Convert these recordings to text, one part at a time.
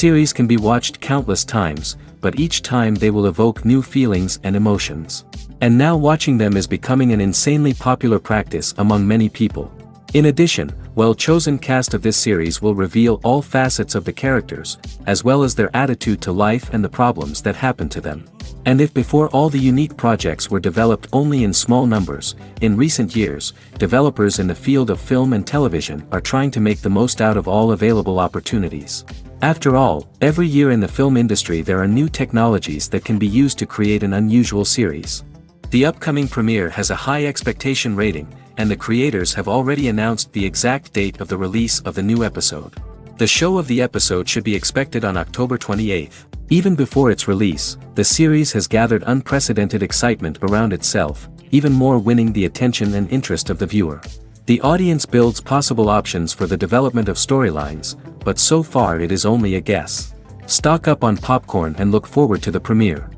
Series can be watched countless times, but each time they will evoke new feelings and emotions. And now watching them is becoming an insanely popular practice among many people. In addition, well-chosen cast of this series will reveal all facets of the characters, as well as their attitude to life and the problems that happen to them. And if before all the unique projects were developed only in small numbers, in recent years, developers in the field of film and television are trying to make the most out of all available opportunities. After all, every year in the film industry there are new technologies that can be used to create an unusual series. The upcoming premiere has a high expectation rating, and the creators have already announced the exact date of the release of the new episode. The show of the episode should be expected on October 28th. Even before its release, the series has gathered unprecedented excitement around itself, even more winning the attention and interest of the viewer. The audience builds possible options for the development of storylines, but so far it is only a guess. Stock up on popcorn and look forward to the premiere.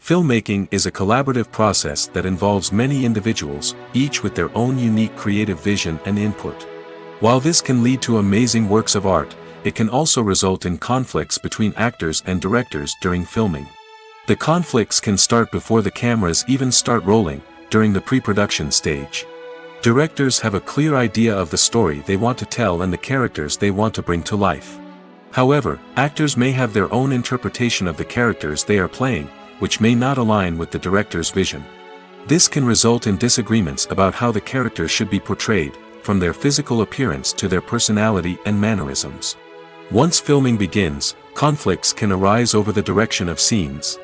Filmmaking is a collaborative process that involves many individuals, each with their own unique creative vision and input. While this can lead to amazing works of art, it can also result in conflicts between actors and directors during filming. The conflicts can start before the cameras even start rolling, during the pre-production stage. Directors have a clear idea of the story they want to tell and the characters they want to bring to life. However, actors may have their own interpretation of the characters they are playing, which may not align with the director's vision. This can result in disagreements about how the character should be portrayed, from their physical appearance to their personality and mannerisms. Once filming begins, conflicts can arise over the direction of scenes.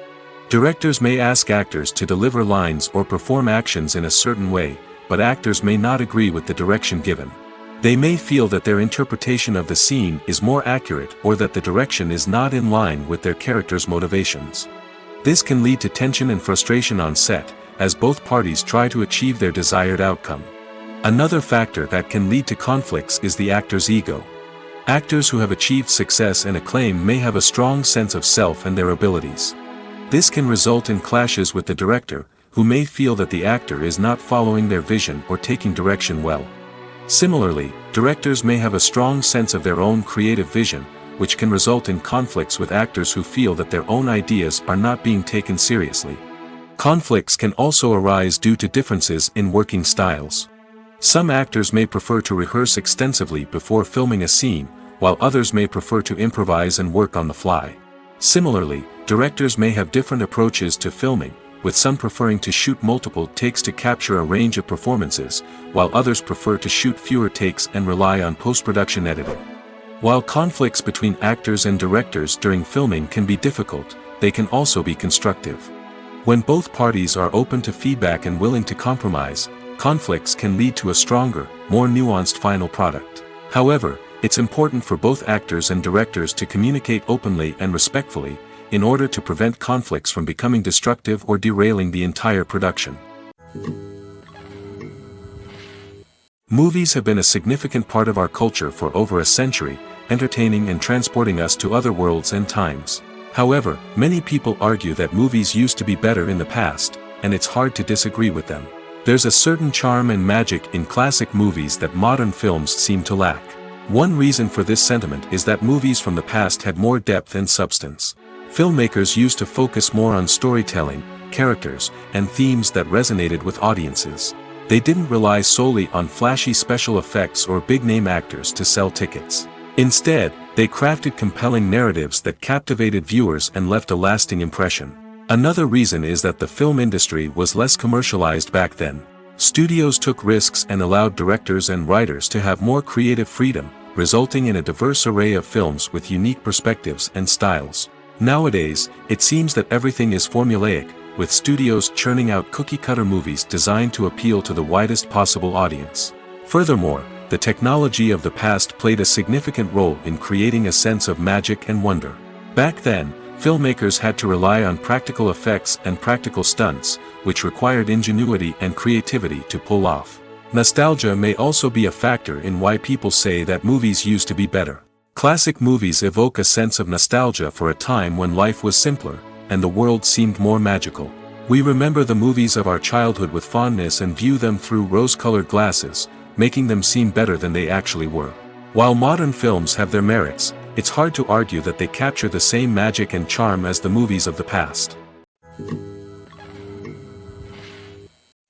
Directors may ask actors to deliver lines or perform actions in a certain way, but actors may not agree with the direction given. They may feel that their interpretation of the scene is more accurate or that the direction is not in line with their character's motivations. This can lead to tension and frustration on set, as both parties try to achieve their desired outcome. Another factor that can lead to conflicts is the actor's ego. Actors who have achieved success and acclaim may have a strong sense of self and their abilities. This can result in clashes with the director, who may feel that the actor is not following their vision or taking direction well. Similarly, directors may have a strong sense of their own creative vision, which can result in conflicts with actors who feel that their own ideas are not being taken seriously. Conflicts can also arise due to differences in working styles. Some actors may prefer to rehearse extensively before filming a scene, while others may prefer to improvise and work on the fly. Similarly, directors may have different approaches to filming, with some preferring to shoot multiple takes to capture a range of performances, while others prefer to shoot fewer takes and rely on post-production editing. While conflicts between actors and directors during filming can be difficult, they can also be constructive. When both parties are open to feedback and willing to compromise, conflicts can lead to a stronger, more nuanced final product. However, it's important for both actors and directors to communicate openly and respectfully, in order to prevent conflicts from becoming destructive or derailing the entire production. Movies have been a significant part of our culture for over a century, entertaining and transporting us to other worlds and times. However, many people argue that movies used to be better in the past, and it's hard to disagree with them. There's a certain charm and magic in classic movies that modern films seem to lack. One reason for this sentiment is that movies from the past had more depth and substance. Filmmakers used to focus more on storytelling, characters, and themes that resonated with audiences. They didn't rely solely on flashy special effects or big-name actors to sell tickets. Instead, they crafted compelling narratives that captivated viewers and left a lasting impression. Another reason is that the film industry was less commercialized back then. Studios took risks and allowed directors and writers to have more creative freedom, resulting in a diverse array of films with unique perspectives and styles. Nowadays, it seems that everything is formulaic, with studios churning out cookie-cutter movies designed to appeal to the widest possible audience. Furthermore, the technology of the past played a significant role in creating a sense of magic and wonder. Back then, filmmakers had to rely on practical effects and practical stunts, which required ingenuity and creativity to pull off. Nostalgia may also be a factor in why people say that movies used to be better. Classic movies evoke a sense of nostalgia for a time when life was simpler, and the world seemed more magical. We remember the movies of our childhood with fondness and view them through rose-colored glasses, making them seem better than they actually were. While modern films have their merits, it's hard to argue that they capture the same magic and charm as the movies of the past.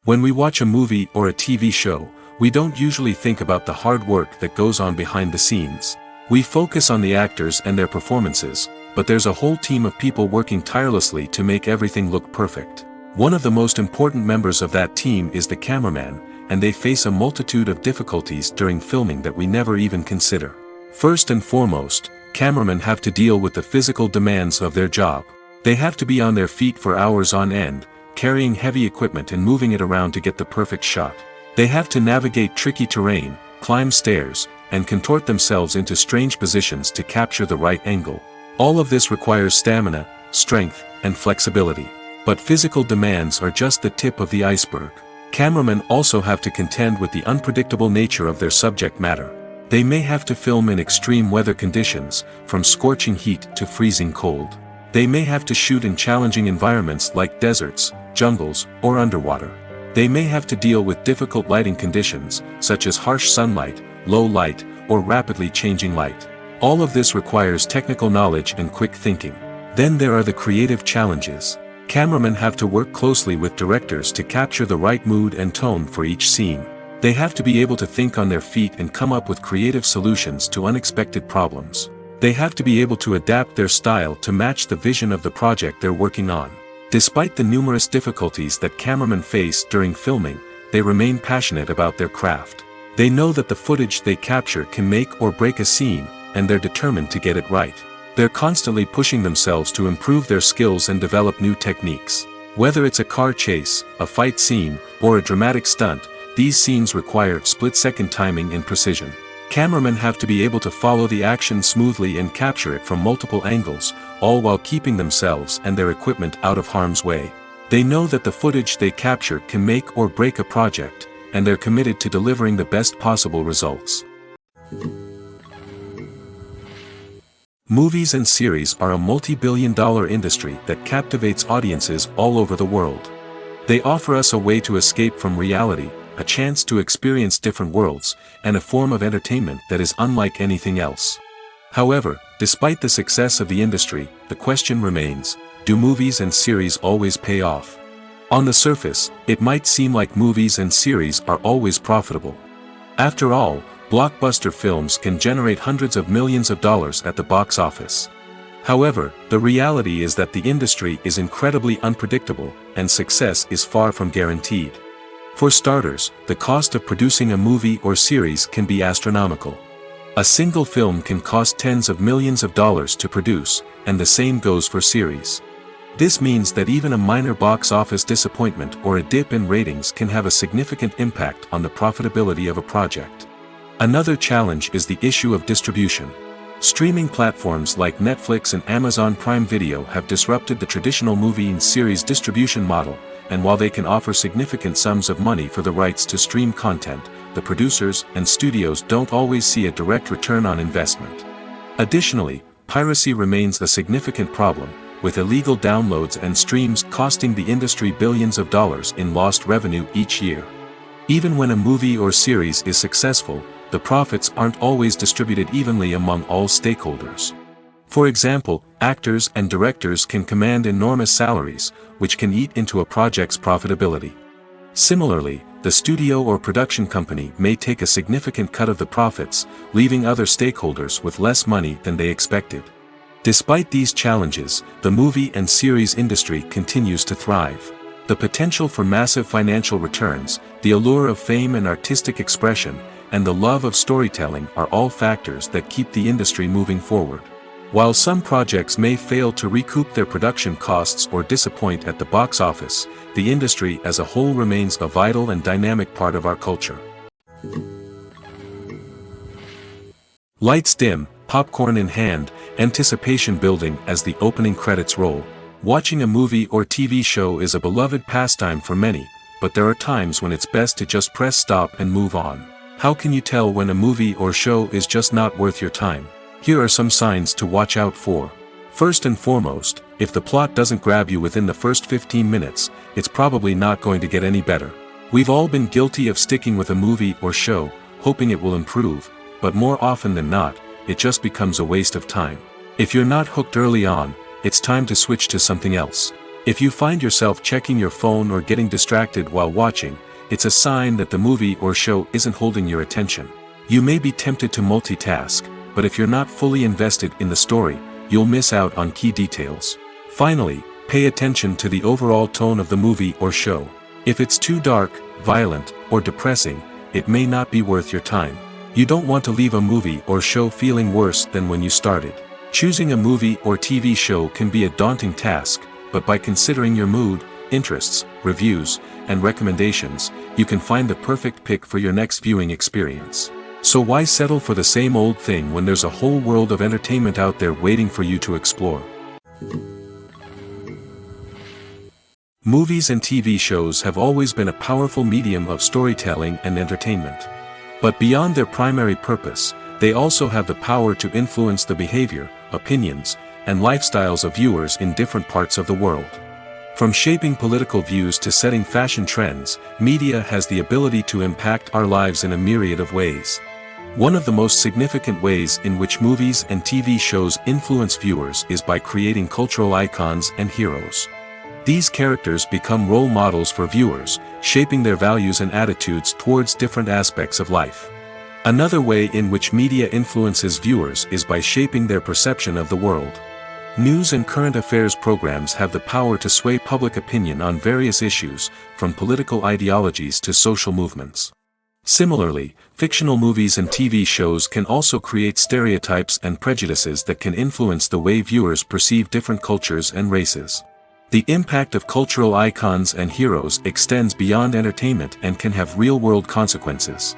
When we watch a movie or a TV show, we don't usually think about the hard work that goes on behind the scenes. We focus on the actors and their performances, but there's a whole team of people working tirelessly to make everything look perfect. One of the most important members of that team is the cameraman, and they face a multitude of difficulties during filming that we never even consider. First and foremost, cameramen have to deal with the physical demands of their job. They have to be on their feet for hours on end, carrying heavy equipment and moving it around to get the perfect shot. They have to navigate tricky terrain, climb stairs, and contort themselves into strange positions to capture the right angle. All of this requires stamina, strength, and flexibility. But physical demands are just the tip of the iceberg. Cameramen also have to contend with the unpredictable nature of their subject matter. They may have to film in extreme weather conditions, from scorching heat to freezing cold. They may have to shoot in challenging environments like deserts, jungles, or underwater. They may have to deal with difficult lighting conditions, such as harsh sunlight, low light, or rapidly changing light. All of this requires technical knowledge and quick thinking. Then there are the creative challenges. Cameramen have to work closely with directors to capture the right mood and tone for each scene. They have to be able to think on their feet and come up with creative solutions to unexpected problems. They have to be able to adapt their style to match the vision of the project they're working on. Despite the numerous difficulties that cameramen face during filming, they remain passionate about their craft. They know that the footage they capture can make or break a scene, and they're determined to get it right. They're constantly pushing themselves to improve their skills and develop new techniques. Whether it's a car chase, a fight scene, or a dramatic stunt, these scenes require split-second timing and precision. Cameramen have to be able to follow the action smoothly and capture it from multiple angles, all while keeping themselves and their equipment out of harm's way. They know that the footage they capture can make or break a project, and they're committed to delivering the best possible results. Movies and series are a multi-billion-dollar industry that captivates audiences all over the world. They offer us a way to escape from reality, a chance to experience different worlds, and a form of entertainment that is unlike anything else. However, despite the success of the industry, the question remains, do movies and series always pay off? On the surface, it might seem like movies and series are always profitable. After all, blockbuster films can generate hundreds of millions of dollars at the box office. However, the reality is that the industry is incredibly unpredictable, and success is far from guaranteed. For starters, the cost of producing a movie or series can be astronomical. A single film can cost tens of millions of dollars to produce, and the same goes for series. This means that even a minor box office disappointment or a dip in ratings can have a significant impact on the profitability of a project. Another challenge is the issue of distribution. Streaming platforms like Netflix and Amazon Prime Video have disrupted the traditional movie and series distribution model, and while they can offer significant sums of money for the rights to stream content, the producers and studios don't always see a direct return on investment. Additionally, piracy remains a significant problem, with illegal downloads and streams costing the industry billions of dollars in lost revenue each year. Even when a movie or series is successful, the profits aren't always distributed evenly among all stakeholders. For example, actors and directors can command enormous salaries, which can eat into a project's profitability. Similarly, the studio or production company may take a significant cut of the profits, leaving other stakeholders with less money than they expected. Despite these challenges, the movie and series industry continues to thrive. The potential for massive financial returns, the allure of fame and artistic expression, and the love of storytelling are all factors that keep the industry moving forward. While some projects may fail to recoup their production costs or disappoint at the box office, the industry as a whole remains a vital and dynamic part of our culture. Lights dim, popcorn in hand, anticipation building as the opening credits roll. Watching a movie or TV show is a beloved pastime for many, but there are times when it's best to just press stop and move on. How can you tell when a movie or show is just not worth your time? Here are some signs to watch out for. First and foremost, if the plot doesn't grab you within the first 15 minutes, it's probably not going to get any better. We've all been guilty of sticking with a movie or show, hoping it will improve, but more often than not, it just becomes a waste of time. If you're not hooked early on, it's time to switch to something else. If you find yourself checking your phone or getting distracted while watching, it's a sign that the movie or show isn't holding your attention. You may be tempted to multitask, but if you're not fully invested in the story, you'll miss out on key details. Finally, pay attention to the overall tone of the movie or show. If it's too dark, violent, or depressing, it may not be worth your time. You don't want to leave a movie or show feeling worse than when you started. Choosing a movie or TV show can be a daunting task, but by considering your mood, interests, reviews, and recommendations, you can find the perfect pick for your next viewing experience. So why settle for the same old thing when there's a whole world of entertainment out there waiting for you to explore? Movies and TV shows have always been a powerful medium of storytelling and entertainment. But beyond their primary purpose, they also have the power to influence the behavior, opinions, and lifestyles of viewers in different parts of the world. From shaping political views to setting fashion trends, media has the ability to impact our lives in a myriad of ways. One of the most significant ways in which movies and TV shows influence viewers is by creating cultural icons and heroes. These characters become role models for viewers, shaping their values and attitudes towards different aspects of life. Another way in which media influences viewers is by shaping their perception of the world. News and current affairs programs have the power to sway public opinion on various issues, from political ideologies to social movements. Similarly, fictional movies and TV shows can also create stereotypes and prejudices that can influence the way viewers perceive different cultures and races. The impact of cultural icons and heroes extends beyond entertainment and can have real-world consequences.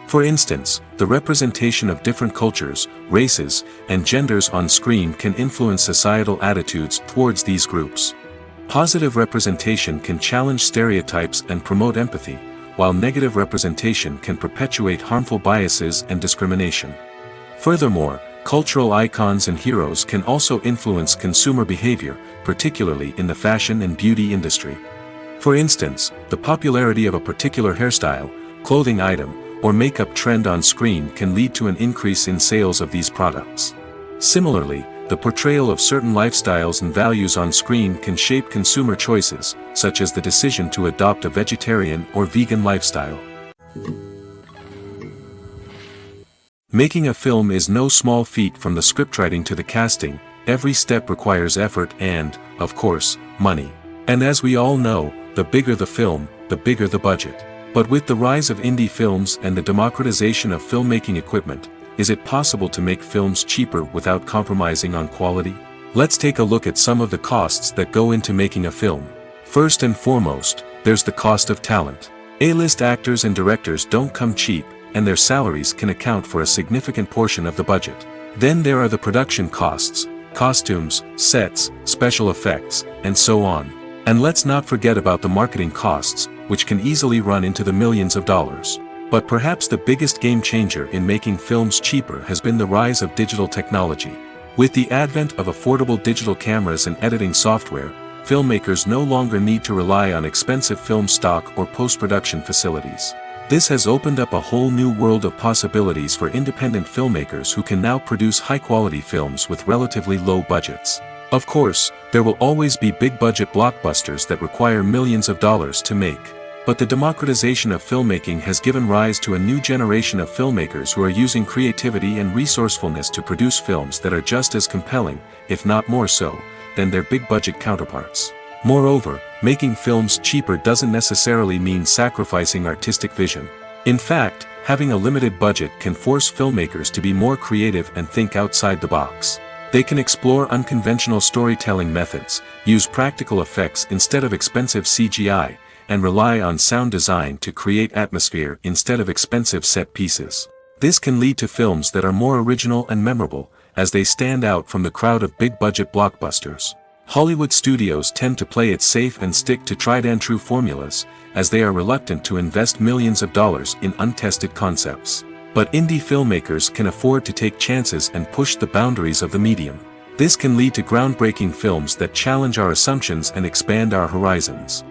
For instance, the representation of different cultures, races, and genders on screen can influence societal attitudes towards these groups. Positive representation can challenge stereotypes and promote empathy, while negative representation can perpetuate harmful biases and discrimination. Furthermore, cultural icons and heroes can also influence consumer behavior, particularly in the fashion and beauty industry. For instance, the popularity of a particular hairstyle, clothing item, or makeup trend on screen can lead to an increase in sales of these products. Similarly, the portrayal of certain lifestyles and values on screen can shape consumer choices, such as the decision to adopt a vegetarian or vegan lifestyle. Making a film is no small feat. From the scriptwriting to the casting, every step requires effort and, of course, money. And as we all know, the bigger the film, the bigger the budget. But with the rise of indie films and the democratization of filmmaking equipment, is it possible to make films cheaper without compromising on quality? Let's take a look at some of the costs that go into making a film. First and foremost, there's the cost of talent. A-list actors and directors don't come cheap, and their salaries can account for a significant portion of the budget. Then there are the production costs, costumes, sets, special effects, and so on. And let's not forget about the marketing costs, which can easily run into the millions of dollars. But perhaps the biggest game changer in making films cheaper has been the rise of digital technology. With the advent of affordable digital cameras and editing software, filmmakers no longer need to rely on expensive film stock or post-production facilities. This has opened up a whole new world of possibilities for independent filmmakers who can now produce high-quality films with relatively low budgets. Of course, there will always be big-budget blockbusters that require millions of dollars to make. But the democratization of filmmaking has given rise to a new generation of filmmakers who are using creativity and resourcefulness to produce films that are just as compelling, if not more so, than their big-budget counterparts. Moreover, making films cheaper doesn't necessarily mean sacrificing artistic vision. In fact, having a limited budget can force filmmakers to be more creative and think outside the box. They can explore unconventional storytelling methods, use practical effects instead of expensive CGI, and rely on sound design to create atmosphere instead of expensive set pieces. This can lead to films that are more original and memorable, as they stand out from the crowd of big-budget blockbusters. Hollywood studios tend to play it safe and stick to tried-and-true formulas, as they are reluctant to invest millions of dollars in untested concepts. But indie filmmakers can afford to take chances and push the boundaries of the medium. This can lead to groundbreaking films that challenge our assumptions and expand our horizons.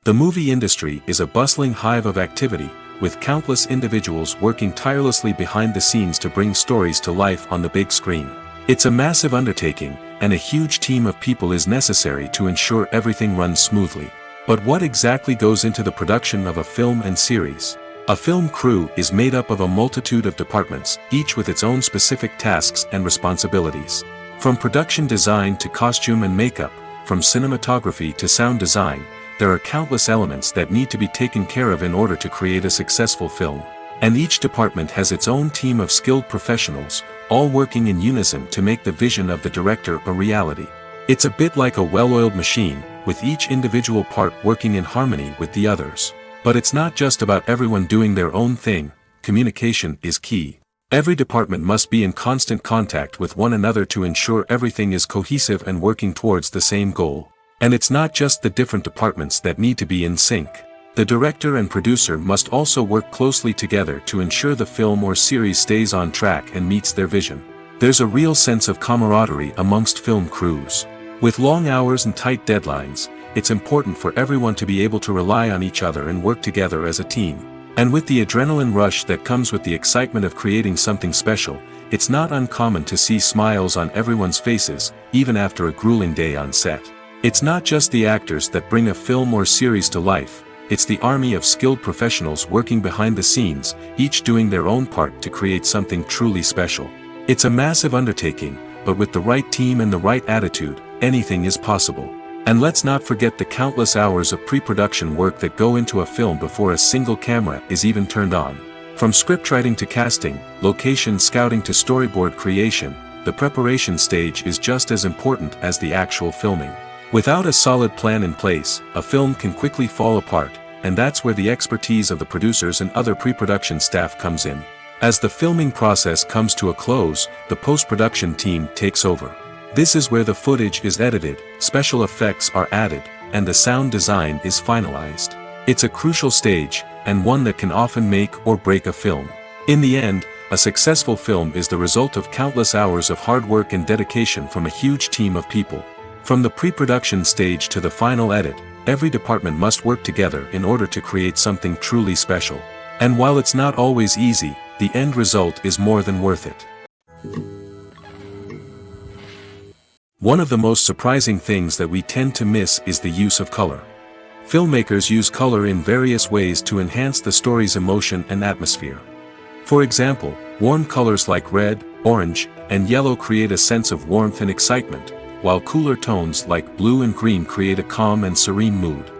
The movie industry is a bustling hive of activity, with countless individuals working tirelessly behind the scenes to bring stories to life on the big screen. It's a massive undertaking, and a huge team of people is necessary to ensure everything runs smoothly. But what exactly goes into the production of a film and series? A film crew is made up of a multitude of departments, each with its own specific tasks and responsibilities. From production design to costume and makeup, from cinematography to sound design, there are countless elements that need to be taken care of in order to create a successful film. And each department has its own team of skilled professionals, all working in unison to make the vision of the director a reality. It's a bit like a well-oiled machine, with each individual part working in harmony with the others. But it's not just about everyone doing their own thing. Communication is key. Every department must be in constant contact with one another to ensure everything is cohesive and working towards the same goal. And it's not just the different departments that need to be in sync. The director and producer must also work closely together to ensure the film or series stays on track and meets their vision. There's a real sense of camaraderie amongst film crews. With long hours and tight deadlines, it's important for everyone to be able to rely on each other and work together as a team. And with the adrenaline rush that comes with the excitement of creating something special, it's not uncommon to see smiles on everyone's faces, even after a grueling day on set. It's not just the actors that bring a film or series to life, it's the army of skilled professionals working behind the scenes, each doing their own part to create something truly special. It's a massive undertaking, but with the right team and the right attitude, anything is possible. And let's not forget the countless hours of pre-production work that go into a film before a single camera is even turned on. From scriptwriting to casting, location scouting to storyboard creation, the preparation stage is just as important as the actual filming. Without a solid plan in place, a film can quickly fall apart, and that's where the expertise of the producers and other pre-production staff comes in. As the filming process comes to a close, the post-production team takes over. This is where the footage is edited, special effects are added, and the sound design is finalized. It's a crucial stage, and one that can often make or break a film. In the end, a successful film is the result of countless hours of hard work and dedication from a huge team of people. From the pre-production stage to the final edit, every department must work together in order to create something truly special. And while it's not always easy, the end result is more than worth it. One of the most surprising things that we tend to miss is the use of color. Filmmakers use color in various ways to enhance the story's emotion and atmosphere. For example, warm colors like red, orange, and yellow create a sense of warmth and excitement, while cooler tones like blue and green create a calm and serene mood.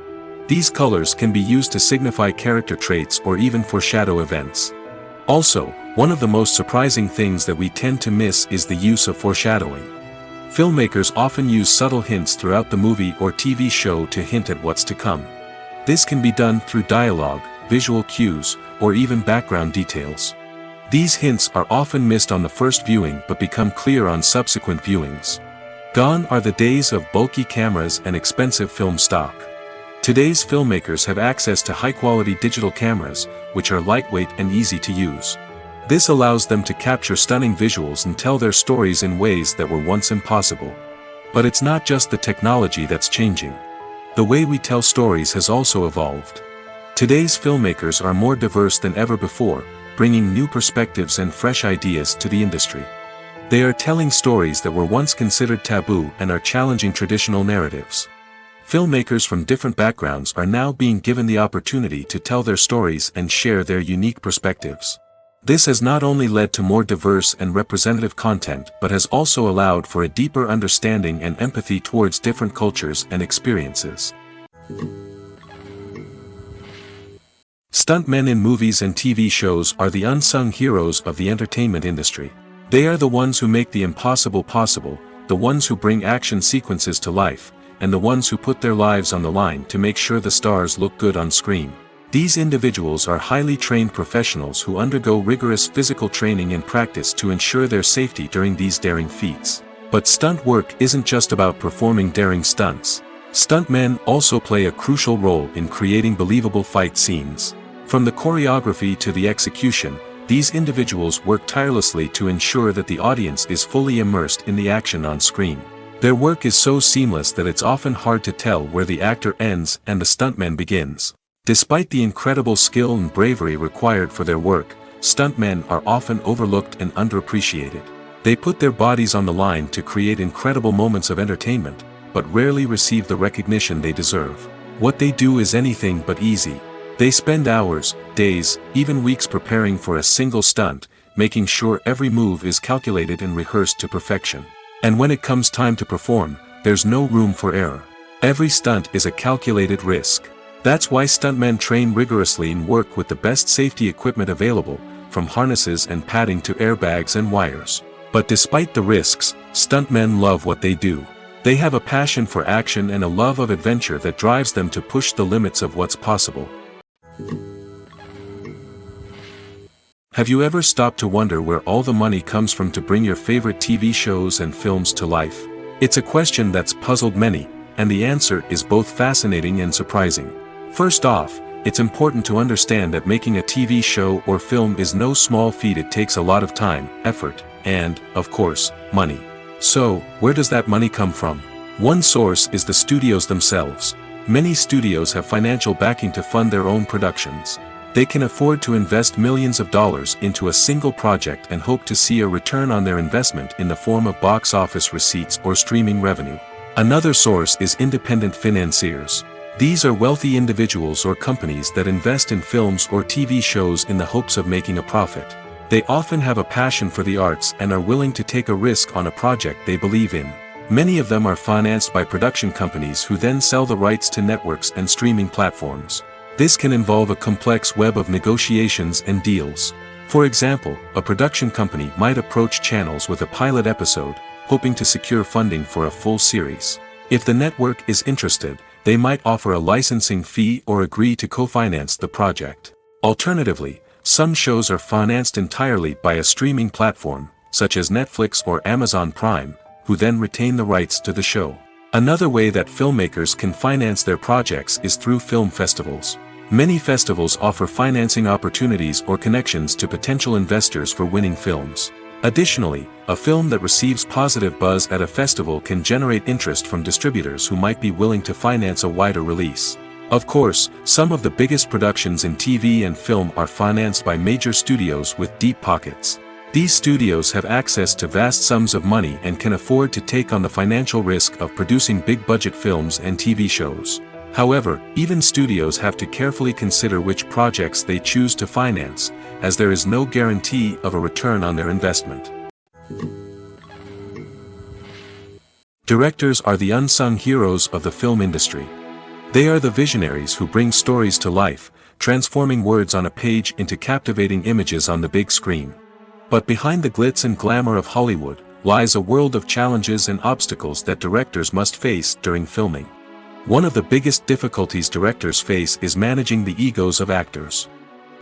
These colors can be used to signify character traits or even foreshadow events. Also, one of the most surprising things that we tend to miss is the use of foreshadowing. Filmmakers often use subtle hints throughout the movie or TV show to hint at what's to come. This can be done through dialogue, visual cues, or even background details. These hints are often missed on the first viewing but become clear on subsequent viewings. Gone are the days of bulky cameras and expensive film stock. Today's filmmakers have access to high-quality digital cameras, which are lightweight and easy to use. This allows them to capture stunning visuals and tell their stories in ways that were once impossible. But it's not just the technology that's changing. The way we tell stories has also evolved. Today's filmmakers are more diverse than ever before, bringing new perspectives and fresh ideas to the industry. They are telling stories that were once considered taboo and are challenging traditional narratives. Filmmakers from different backgrounds are now being given the opportunity to tell their stories and share their unique perspectives. This has not only led to more diverse and representative content but has also allowed for a deeper understanding and empathy towards different cultures and experiences. Stuntmen in movies and TV shows are the unsung heroes of the entertainment industry. They are the ones who make the impossible possible, the ones who bring action sequences to life, and the ones who put their lives on the line to make sure the stars look good on screen. These individuals are highly trained professionals who undergo rigorous physical training and practice to ensure their safety during these daring feats. But stunt work isn't just about performing daring stunts. Stuntmen also play a crucial role in creating believable fight scenes. From the choreography to the execution, these individuals work tirelessly to ensure that the audience is fully immersed in the action on screen. Their work is so seamless that it's often hard to tell where the actor ends and the stuntman begins. Despite the incredible skill and bravery required for their work, stuntmen are often overlooked and underappreciated. They put their bodies on the line to create incredible moments of entertainment, but rarely receive the recognition they deserve. What they do is anything but easy. They spend hours, days, even weeks preparing for a single stunt, making sure every move is calculated and rehearsed to perfection. And when it comes time to perform, there's no room for error. Every stunt is a calculated risk. That's why stuntmen train rigorously and work with the best safety equipment available, from harnesses and padding to airbags and wires. But despite the risks, stuntmen love what they do. They have a passion for action and a love of adventure that drives them to push the limits of what's possible. Have you ever stopped to wonder where all the money comes from to bring your favorite TV shows and films to life? It's a question that's puzzled many, and the answer is both fascinating and surprising. First off, it's important to understand that making a TV show or film is no small feat. It takes a lot of time, effort, and, of course, money. So, where does that money come from? One source is the studios themselves. Many studios have financial backing to fund their own productions. They can afford to invest millions of dollars into a single project and hope to see a return on their investment in the form of box office receipts or streaming revenue. Another source is independent financiers. These are wealthy individuals or companies that invest in films or TV shows in the hopes of making a profit. They often have a passion for the arts and are willing to take a risk on a project they believe in. Many of them are financed by production companies who then sell the rights to networks and streaming platforms. This can involve a complex web of negotiations and deals. For example, a production company might approach channels with a pilot episode, hoping to secure funding for a full series. If the network is interested, they might offer a licensing fee or agree to co-finance the project. Alternatively, some shows are financed entirely by a streaming platform, such as Netflix or Amazon Prime, who then retain the rights to the show. Another way that filmmakers can finance their projects is through film festivals. Many festivals offer financing opportunities or connections to potential investors for winning films. Additionally, a film that receives positive buzz at a festival can generate interest from distributors who might be willing to finance a wider release. Of course, some of the biggest productions in TV and film are financed by major studios with deep pockets. These studios have access to vast sums of money and can afford to take on the financial risk of producing big-budget films and TV shows. However, even studios have to carefully consider which projects they choose to finance, as there is no guarantee of a return on their investment. Directors are the unsung heroes of the film industry. They are the visionaries who bring stories to life, transforming words on a page into captivating images on the big screen. But behind the glitz and glamour of Hollywood, lies a world of challenges and obstacles that directors must face during filming. One of the biggest difficulties directors face is managing the egos of actors.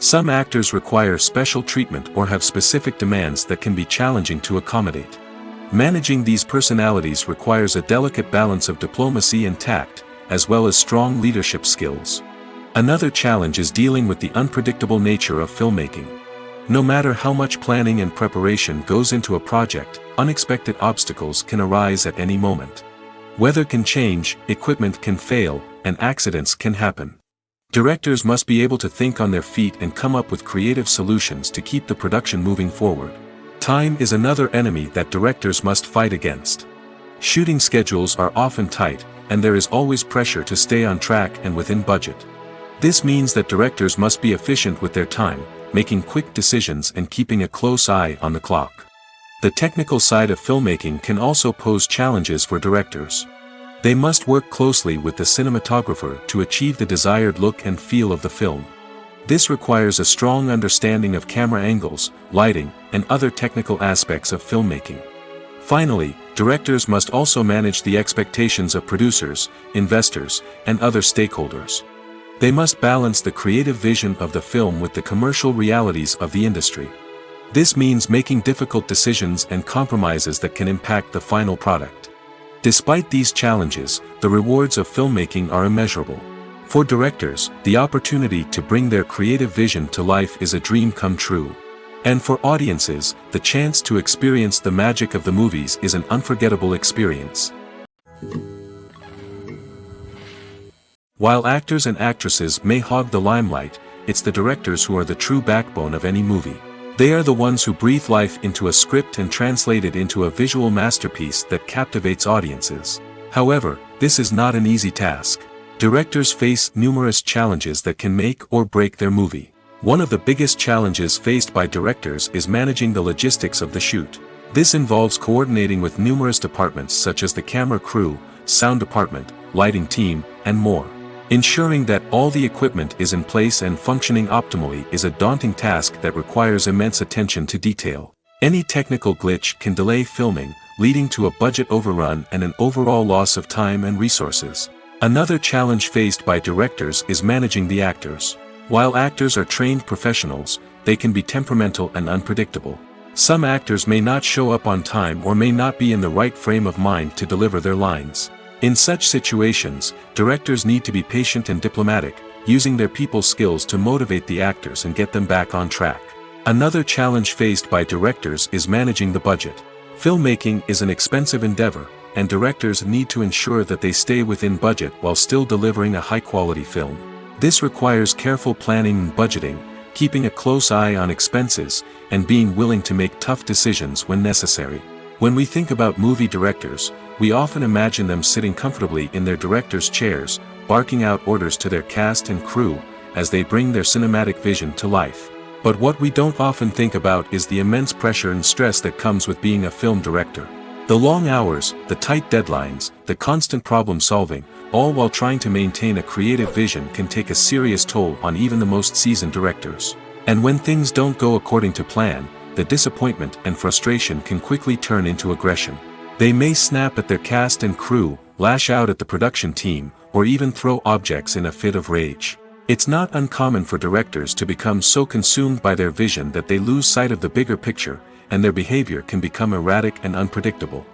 Some actors require special treatment or have specific demands that can be challenging to accommodate. Managing these personalities requires a delicate balance of diplomacy and tact, as well as strong leadership skills. Another challenge is dealing with the unpredictable nature of filmmaking. No matter how much planning and preparation goes into a project, unexpected obstacles can arise at any moment. Weather can change, equipment can fail, and accidents can happen. Directors must be able to think on their feet and come up with creative solutions to keep the production moving forward. Time is another enemy that directors must fight against. Shooting schedules are often tight, and there is always pressure to stay on track and within budget. This means that directors must be efficient with their time, making quick decisions and keeping a close eye on the clock. The technical side of filmmaking can also pose challenges for directors. They must work closely with the cinematographer to achieve the desired look and feel of the film. This requires a strong understanding of camera angles, lighting, and other technical aspects of filmmaking. Finally, directors must also manage the expectations of producers, investors, and other stakeholders. They must balance the creative vision of the film with the commercial realities of the industry. This means making difficult decisions and compromises that can impact the final product. Despite these challenges, the rewards of filmmaking are immeasurable. For directors, the opportunity to bring their creative vision to life is a dream come true. And for audiences, the chance to experience the magic of the movies is an unforgettable experience. While actors and actresses may hog the limelight, it's the directors who are the true backbone of any movie. They are the ones who breathe life into a script and translate it into a visual masterpiece that captivates audiences. However, this is not an easy task. Directors face numerous challenges that can make or break their movie. One of the biggest challenges faced by directors is managing the logistics of the shoot. This involves coordinating with numerous departments such as the camera crew, sound department, lighting team, and more. Ensuring that all the equipment is in place and functioning optimally is a daunting task that requires immense attention to detail. Any technical glitch can delay filming, leading to a budget overrun and an overall loss of time and resources. Another challenge faced by directors is managing the actors. While actors are trained professionals, they can be temperamental and unpredictable. Some actors may not show up on time or may not be in the right frame of mind to deliver their lines. In such situations, directors need to be patient and diplomatic, using their people skills to motivate the actors and get them back on track. Another challenge faced by directors is managing the budget. Filmmaking is an expensive endeavor, and directors need to ensure that they stay within budget while still delivering a high-quality film. This requires careful planning and budgeting, keeping a close eye on expenses, and being willing to make tough decisions when necessary. When we think about movie directors, we often imagine them sitting comfortably in their director's chairs, barking out orders to their cast and crew, as they bring their cinematic vision to life. But what we don't often think about is the immense pressure and stress that comes with being a film director. The long hours, the tight deadlines, the constant problem solving, all while trying to maintain a creative vision can take a serious toll on even the most seasoned directors. And when things don't go according to plan, the disappointment and frustration can quickly turn into aggression. They may snap at their cast and crew, lash out at the production team, or even throw objects in a fit of rage. It's not uncommon for directors to become so consumed by their vision that they lose sight of the bigger picture, and their behavior can become erratic and unpredictable.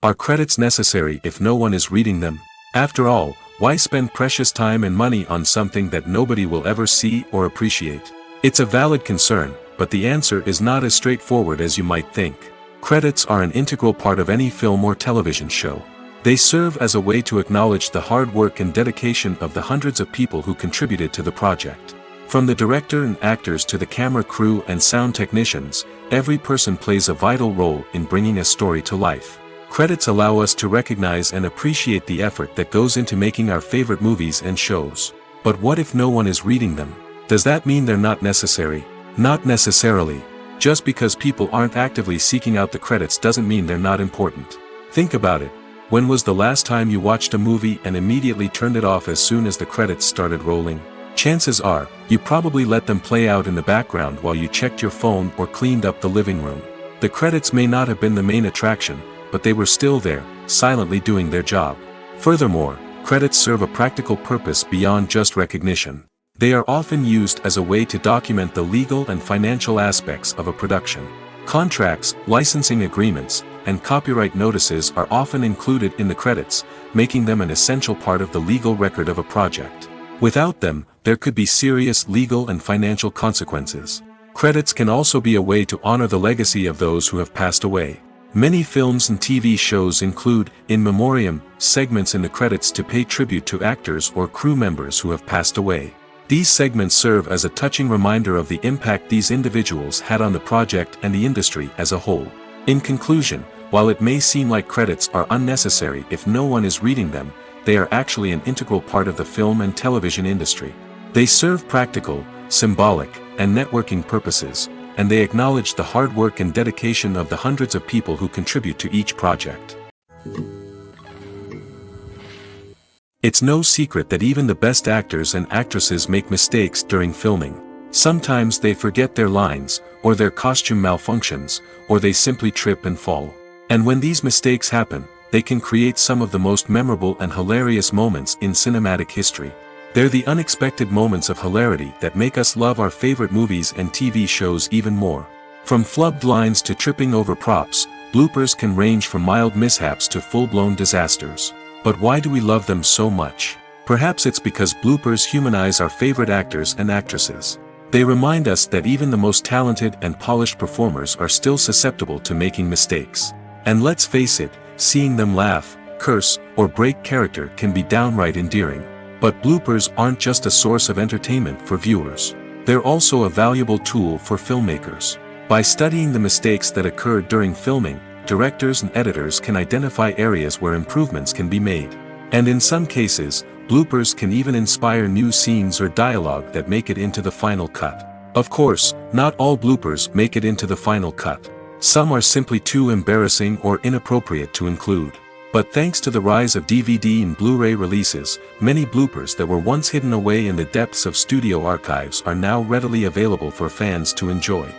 Are credits necessary if no one is reading them? After all, why spend precious time and money on something that nobody will ever see or appreciate? It's a valid concern, but the answer is not as straightforward as you might think. Credits are an integral part of any film or television show. They serve as a way to acknowledge the hard work and dedication of the hundreds of people who contributed to the project. From the director and actors to the camera crew and sound technicians, every person plays a vital role in bringing a story to life. Credits allow us to recognize and appreciate the effort that goes into making our favorite movies and shows. But what if no one is reading them? Does that mean they're not necessary? Not necessarily. Just because people aren't actively seeking out the credits doesn't mean they're not important. Think about it. When was the last time you watched a movie and immediately turned it off as soon as the credits started rolling? Chances are, you probably let them play out in the background while you checked your phone or cleaned up the living room. The credits may not have been the main attraction, but they were still there, silently doing their job. Furthermore, credits serve a practical purpose beyond just recognition. They are often used as a way to document the legal and financial aspects of a production. Contracts, licensing agreements, and copyright notices are often included in the credits, making them an essential part of the legal record of a project. Without them, there could be serious legal and financial consequences. Credits can also be a way to honor the legacy of those who have passed away. Many films and TV shows include, in memoriam, segments in the credits to pay tribute to actors or crew members who have passed away. These segments serve as a touching reminder of the impact these individuals had on the project and the industry as a whole. In conclusion, while it may seem like credits are unnecessary if no one is reading them, they are actually an integral part of the film and television industry. They serve practical, symbolic, and networking purposes, and they acknowledge the hard work and dedication of the hundreds of people who contribute to each project. It's no secret that even the best actors and actresses make mistakes during filming. Sometimes they forget their lines, or their costume malfunctions, or they simply trip and fall. And when these mistakes happen, they can create some of the most memorable and hilarious moments in cinematic history. They're the unexpected moments of hilarity that make us love our favorite movies and TV shows even more. From flubbed lines to tripping over props, bloopers can range from mild mishaps to full-blown disasters. But why do we love them so much? Perhaps it's because bloopers humanize our favorite actors and actresses. They remind us that even the most talented and polished performers are still susceptible to making mistakes. And let's face it, seeing them laugh, curse, or break character can be downright endearing. But bloopers aren't just a source of entertainment for viewers. They're also a valuable tool for filmmakers. By studying the mistakes that occurred during filming, directors and editors can identify areas where improvements can be made. And in some cases, bloopers can even inspire new scenes or dialogue that make it into the final cut. Of course, not all bloopers make it into the final cut. Some are simply too embarrassing or inappropriate to include. But thanks to the rise of DVD and Blu-ray releases, many bloopers that were once hidden away in the depths of studio archives are now readily available for fans to enjoy.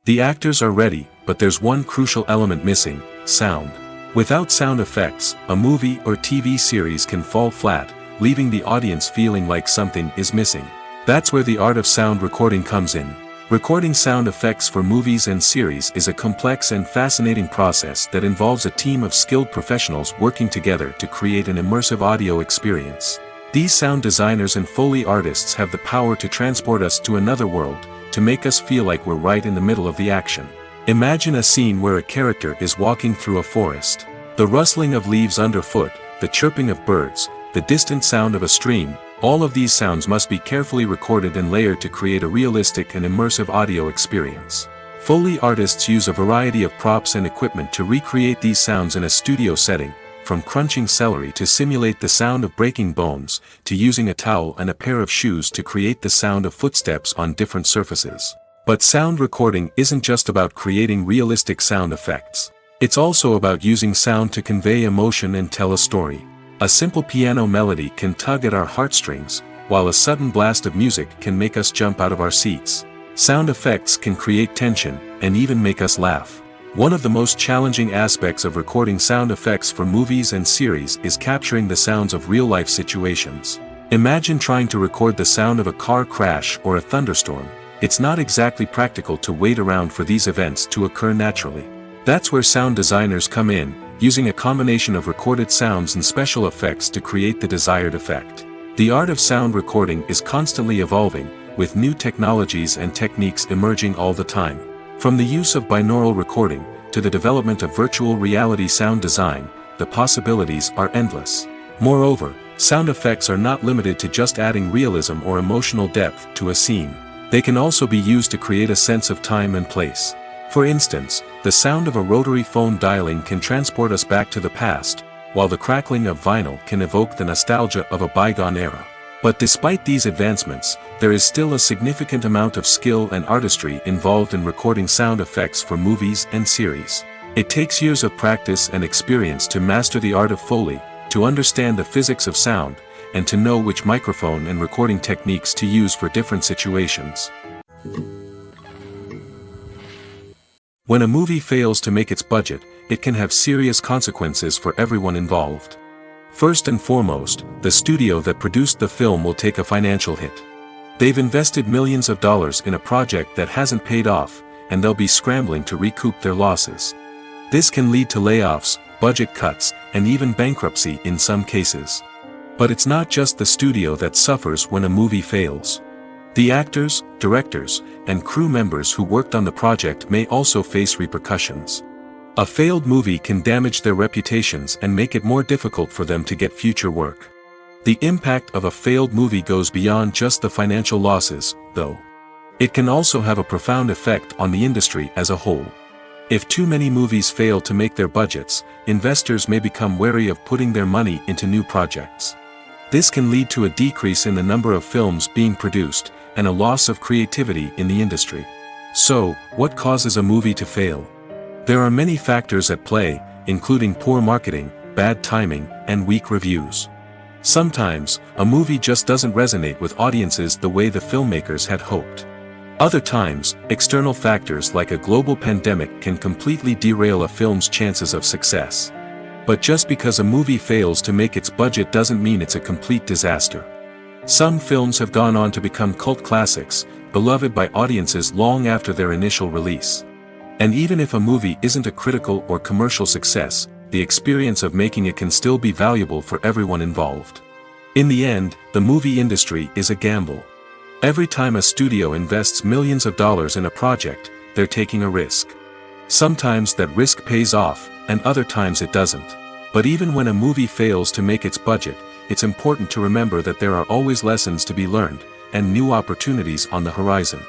The actors are ready, but there's one crucial element missing: sound. Without sound effects, a movie or TV series can fall flat, leaving the audience feeling like something is missing. That's where the art of sound recording comes in. Recording sound effects for movies and series is a complex and fascinating process that involves a team of skilled professionals working together to create an immersive audio experience. These sound designers and Foley artists have the power to transport us to another world, to make us feel like we're right in the middle of the action. Imagine a scene where a character is walking through a forest. The rustling of leaves underfoot, the chirping of birds, the distant sound of a stream, all of these sounds must be carefully recorded and layered to create a realistic and immersive audio experience. Foley artists use a variety of props and equipment to recreate these sounds in a studio setting, from crunching celery to simulate the sound of breaking bones, to using a towel and a pair of shoes to create the sound of footsteps on different surfaces. But sound recording isn't just about creating realistic sound effects. It's also about using sound to convey emotion and tell a story. A simple piano melody can tug at our heartstrings, while a sudden blast of music can make us jump out of our seats. Sound effects can create tension, and even make us laugh. One of the most challenging aspects of recording sound effects for movies and series is capturing the sounds of real-life situations. Imagine trying to record the sound of a car crash or a thunderstorm. It's not exactly practical to wait around for these events to occur naturally. That's where sound designers come in, using a combination of recorded sounds and special effects to create the desired effect. The art of sound recording is constantly evolving, with new technologies and techniques emerging all the time. From the use of binaural recording, to the development of virtual reality sound design, the possibilities are endless. Moreover, sound effects are not limited to just adding realism or emotional depth to a scene. They can also be used to create a sense of time and place. For instance, the sound of a rotary phone dialing can transport us back to the past, while the crackling of vinyl can evoke the nostalgia of a bygone era. But despite these advancements, there is still a significant amount of skill and artistry involved in recording sound effects for movies and series. It takes years of practice and experience to master the art of Foley, to understand the physics of sound, and to know which microphone and recording techniques to use for different situations. When a movie fails to make its budget, it can have serious consequences for everyone involved. First and foremost, the studio that produced the film will take a financial hit. They've invested millions of dollars in a project that hasn't paid off, and they'll be scrambling to recoup their losses. This can lead to layoffs, budget cuts, and even bankruptcy in some cases. But it's not just the studio that suffers when a movie fails. The actors, directors, and crew members who worked on the project may also face repercussions. A failed movie can damage their reputations and make it more difficult for them to get future work. The impact of a failed movie goes beyond just the financial losses, though. It can also have a profound effect on the industry as a whole. If too many movies fail to make their budgets, investors may become wary of putting their money into new projects. This can lead to a decrease in the number of films being produced, and a loss of creativity in the industry. So, what causes a movie to fail? There are many factors at play, including poor marketing, bad timing, and weak reviews. Sometimes, a movie just doesn't resonate with audiences the way the filmmakers had hoped. Other times, external factors like a global pandemic can completely derail a film's chances of success. But just because a movie fails to make its budget doesn't mean it's a complete disaster. Some films have gone on to become cult classics, beloved by audiences long after their initial release. And even if a movie isn't a critical or commercial success, the experience of making it can still be valuable for everyone involved. In the end, the movie industry is a gamble. Every time a studio invests millions of dollars in a project, they're taking a risk. Sometimes that risk pays off, and other times it doesn't. But even when a movie fails to make its budget, it's important to remember that there are always lessons to be learned, and new opportunities on the horizon.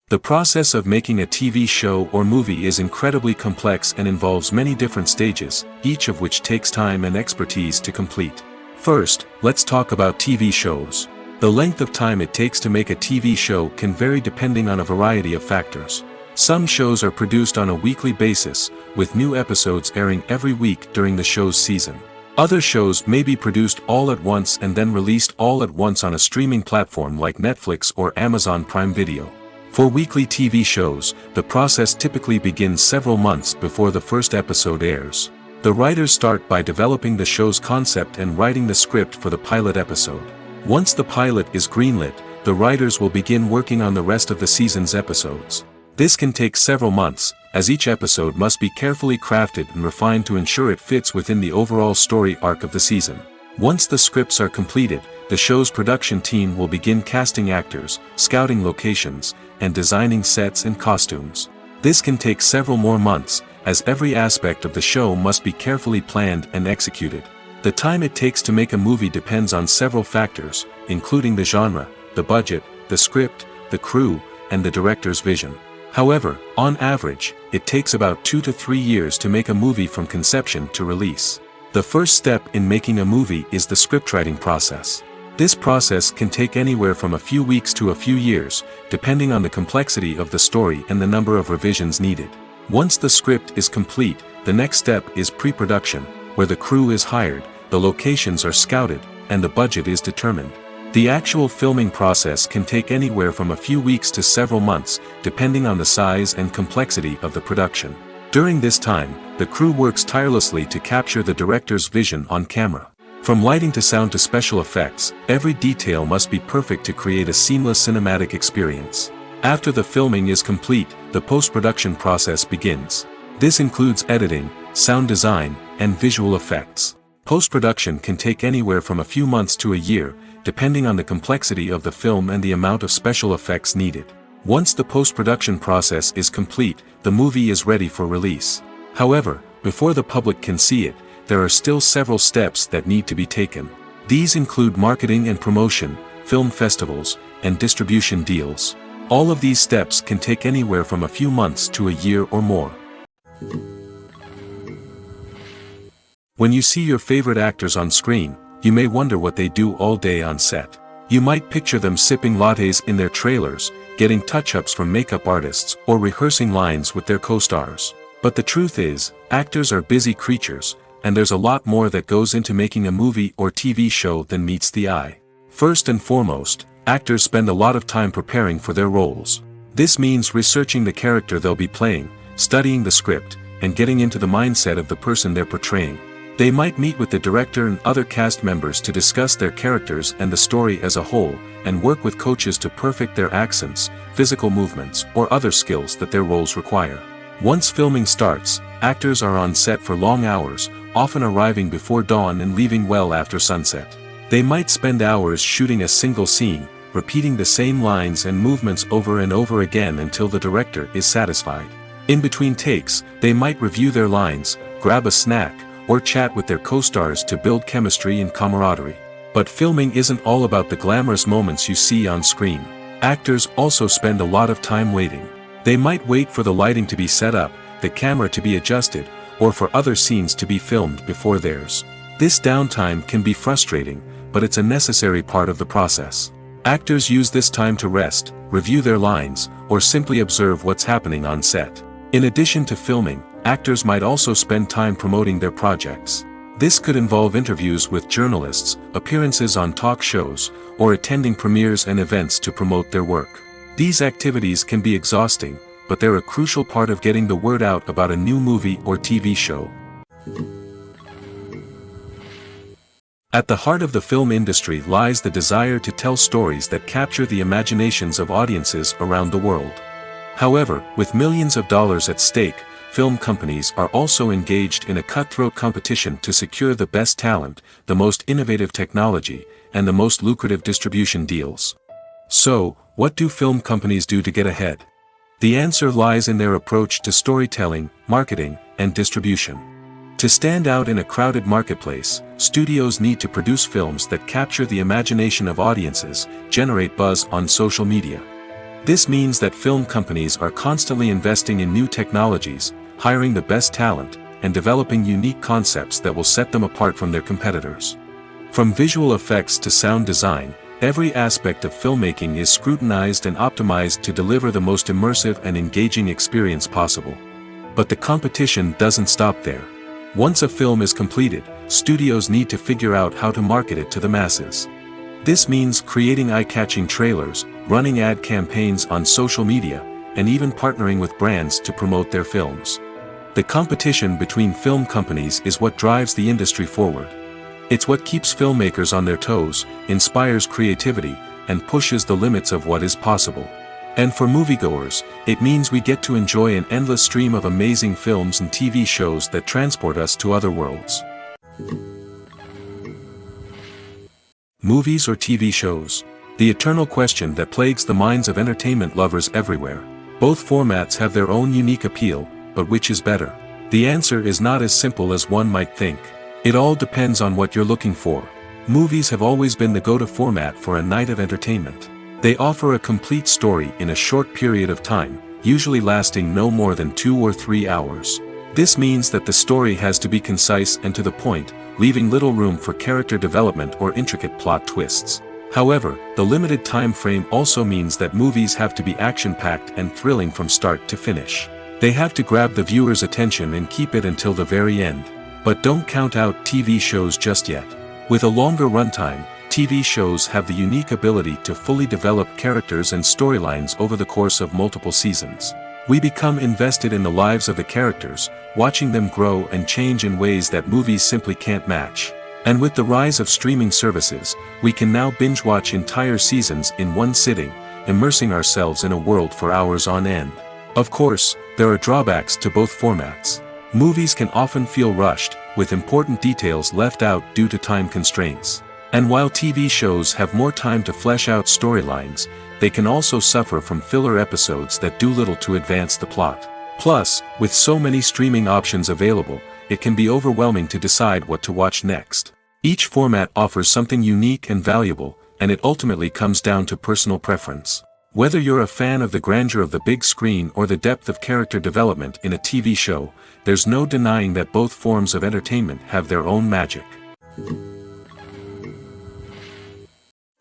The process of making a TV show or movie is incredibly complex and involves many different stages, each of which takes time and expertise to complete. First, let's talk about TV shows. The length of time it takes to make a TV show can vary depending on a variety of factors. Some shows are produced on a weekly basis, with new episodes airing every week during the show's season. Other shows may be produced all at once and then released all at once on a streaming platform like Netflix or Amazon Prime Video. For weekly TV shows, the process typically begins several months before the first episode airs. The writers start by developing the show's concept and writing the script for the pilot episode. Once the pilot is greenlit, the writers will begin working on the rest of the season's episodes. This can take several months, as each episode must be carefully crafted and refined to ensure it fits within the overall story arc of the season. Once the scripts are completed, the show's production team will begin casting actors, scouting locations, and designing sets and costumes. This can take several more months, as every aspect of the show must be carefully planned and executed. The time it takes to make a movie depends on several factors, including the genre, the budget, the script, the crew, and the director's vision. However, on average, it takes about 2 to 3 years to make a movie from conception to release. The first step in making a movie is the scriptwriting process. This process can take anywhere from a few weeks to a few years, depending on the complexity of the story and the number of revisions needed. Once the script is complete, the next step is pre-production, where the crew is hired, the locations are scouted, and the budget is determined. The actual filming process can take anywhere from a few weeks to several months, depending on the size and complexity of the production. During this time, the crew works tirelessly to capture the director's vision on camera. From lighting to sound to special effects, every detail must be perfect to create a seamless cinematic experience. After the filming is complete, the post-production process begins. This includes editing, sound design, and visual effects. Post-production can take anywhere from a few months to a year, depending on the complexity of the film and the amount of special effects needed. Once the post-production process is complete, the movie is ready for release. However, before the public can see it, there are still several steps that need to be taken. These include marketing and promotion, film festivals, and distribution deals. All of these steps can take anywhere from a few months to a year or more. When you see your favorite actors on screen, you may wonder what they do all day on set. You might picture them sipping lattes in their trailers, getting touch-ups from makeup artists, or rehearsing lines with their co-stars. But the truth is, actors are busy creatures, and there's a lot more that goes into making a movie or TV show than meets the eye. First and foremost, actors spend a lot of time preparing for their roles. This means researching the character they'll be playing, studying the script, and getting into the mindset of the person they're portraying. They might meet with the director and other cast members to discuss their characters and the story as a whole, and work with coaches to perfect their accents, physical movements, or other skills that their roles require. Once filming starts, actors are on set for long hours, often arriving before dawn and leaving well after sunset. They might spend hours shooting a single scene, repeating the same lines and movements over and over again until the director is satisfied. In between takes, they might review their lines, grab a snack, or chat with their co-stars to build chemistry and camaraderie. But filming isn't all about the glamorous moments you see on screen. Actors also spend a lot of time waiting. They might wait for the lighting to be set up, the camera to be adjusted, or for other scenes to be filmed before theirs. This downtime can be frustrating, but it's a necessary part of the process. Actors use this time to rest, review their lines, or simply observe what's happening on set. In addition to filming, actors might also spend time promoting their projects. This could involve interviews with journalists, appearances on talk shows, or attending premieres and events to promote their work. These activities can be exhausting, but they're a crucial part of getting the word out about a new movie or TV show. At the heart of the film industry lies the desire to tell stories that capture the imaginations of audiences around the world. However, with millions of dollars at stake, film companies are also engaged in a cutthroat competition to secure the best talent, the most innovative technology, and the most lucrative distribution deals. So, what do film companies do to get ahead? The answer lies in their approach to storytelling, marketing, and distribution. To stand out in a crowded marketplace, studios need to produce films that capture the imagination of audiences, generate buzz on social media. This means that film companies are constantly investing in new technologies, hiring the best talent, and developing unique concepts that will set them apart from their competitors. From visual effects to sound design, every aspect of filmmaking is scrutinized and optimized to deliver the most immersive and engaging experience possible. But the competition doesn't stop there. Once a film is completed, studios need to figure out how to market it to the masses. This means creating eye-catching trailers, running ad campaigns on social media, and even partnering with brands to promote their films. The competition between film companies is what drives the industry forward. It's what keeps filmmakers on their toes, inspires creativity, and pushes the limits of what is possible. And for moviegoers, it means we get to enjoy an endless stream of amazing films and TV shows that transport us to other worlds. Movies or TV shows? The eternal question that plagues the minds of entertainment lovers everywhere. Both formats have their own unique appeal, but which is better? The answer is not as simple as one might think. It all depends on what you're looking for. Movies have always been the go-to format for a night of entertainment. They offer a complete story in a short period of time, usually lasting no more than 2 or 3 hours. This means that the story has to be concise and to the point, leaving little room for character development or intricate plot twists. However, the limited time frame also means that movies have to be action-packed and thrilling from start to finish. They have to grab the viewer's attention and keep it until the very end. But don't count out TV shows just yet. With a longer runtime, TV shows have the unique ability to fully develop characters and storylines over the course of multiple seasons. We become invested in the lives of the characters, watching them grow and change in ways that movies simply can't match. And with the rise of streaming services, we can now binge-watch entire seasons in one sitting, immersing ourselves in a world for hours on end. Of course, there are drawbacks to both formats. Movies can often feel rushed, with important details left out due to time constraints. And while TV shows have more time to flesh out storylines, they can also suffer from filler episodes that do little to advance the plot. Plus, with so many streaming options available, it can be overwhelming to decide what to watch next. Each format offers something unique and valuable, and it ultimately comes down to personal preference. Whether you're a fan of the grandeur of the big screen or the depth of character development in a TV show, there's no denying that both forms of entertainment have their own magic.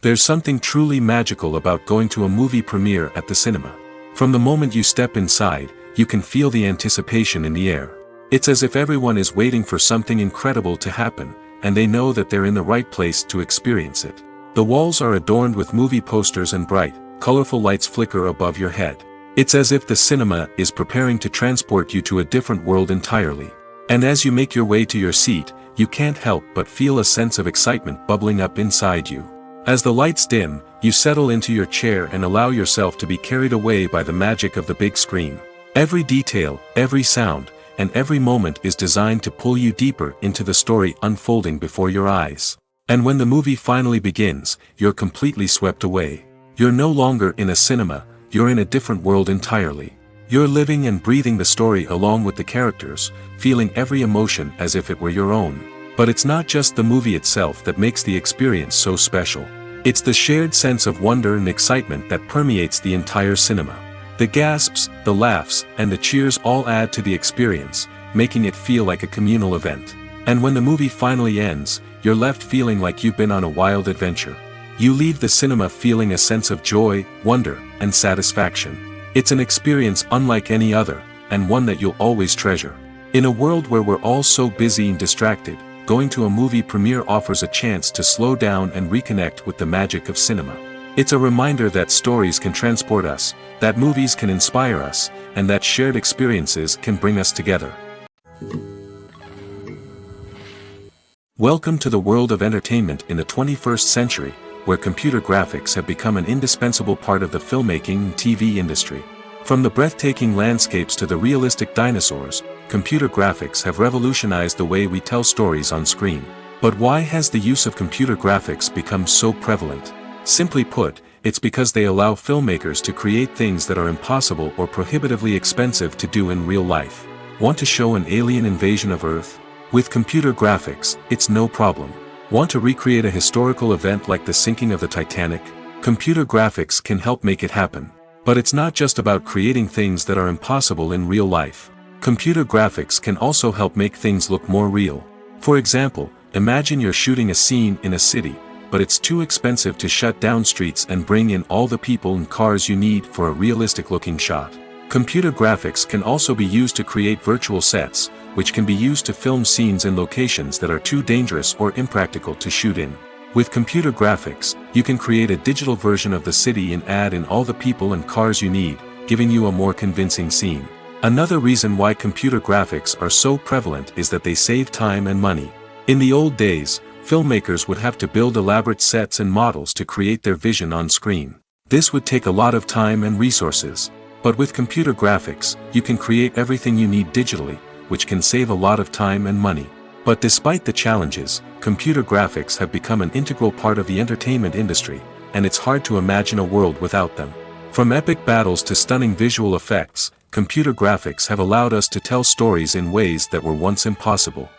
There's something truly magical about going to a movie premiere at the cinema. From the moment you step inside, you can feel the anticipation in the air. It's as if everyone is waiting for something incredible to happen, and they know that they're in the right place to experience it. The walls are adorned with movie posters and bright, colorful lights flicker above your head. It's as if the cinema is preparing to transport you to a different world entirely. And as you make your way to your seat, you can't help but feel a sense of excitement bubbling up inside you. As the lights dim, you settle into your chair and allow yourself to be carried away by the magic of the big screen. Every detail, every sound, and every moment is designed to pull you deeper into the story unfolding before your eyes. And when the movie finally begins, you're completely swept away. You're no longer in a cinema, you're in a different world entirely. You're living and breathing the story along with the characters, feeling every emotion as if it were your own. But it's not just the movie itself that makes the experience so special. It's the shared sense of wonder and excitement that permeates the entire cinema. The gasps, the laughs, and the cheers all add to the experience, making it feel like a communal event. And when the movie finally ends, you're left feeling like you've been on a wild adventure. You leave the cinema feeling a sense of joy, wonder, and satisfaction. It's an experience unlike any other, and one that you'll always treasure. In a world where we're all so busy and distracted, going to a movie premiere offers a chance to slow down and reconnect with the magic of cinema. It's a reminder that stories can transport us, that movies can inspire us, and that shared experiences can bring us together. Welcome to the world of entertainment in the 21st century, where computer graphics have become an indispensable part of the filmmaking and TV industry. From the breathtaking landscapes to the realistic dinosaurs, computer graphics have revolutionized the way we tell stories on screen. But why has the use of computer graphics become so prevalent? Simply put, it's because they allow filmmakers to create things that are impossible or prohibitively expensive to do in real life. Want to show an alien invasion of Earth? With computer graphics, it's no problem. Want to recreate a historical event like the sinking of the Titanic? Computer graphics can help make it happen. But it's not just about creating things that are impossible in real life. Computer graphics can also help make things look more real. For example, imagine you're shooting a scene in a city, but it's too expensive to shut down streets and bring in all the people and cars you need for a realistic-looking shot. Computer graphics can also be used to create virtual sets, which can be used to film scenes in locations that are too dangerous or impractical to shoot in. With computer graphics, you can create a digital version of the city and add in all the people and cars you need, giving you a more convincing scene. Another reason why computer graphics are so prevalent is that they save time and money. In the old days, filmmakers would have to build elaborate sets and models to create their vision on screen. This would take a lot of time and resources. But with computer graphics, you can create everything you need digitally, which can save a lot of time and money. But despite the challenges, computer graphics have become an integral part of the entertainment industry, and it's hard to imagine a world without them. From epic battles to stunning visual effects, computer graphics have allowed us to tell stories in ways that were once impossible.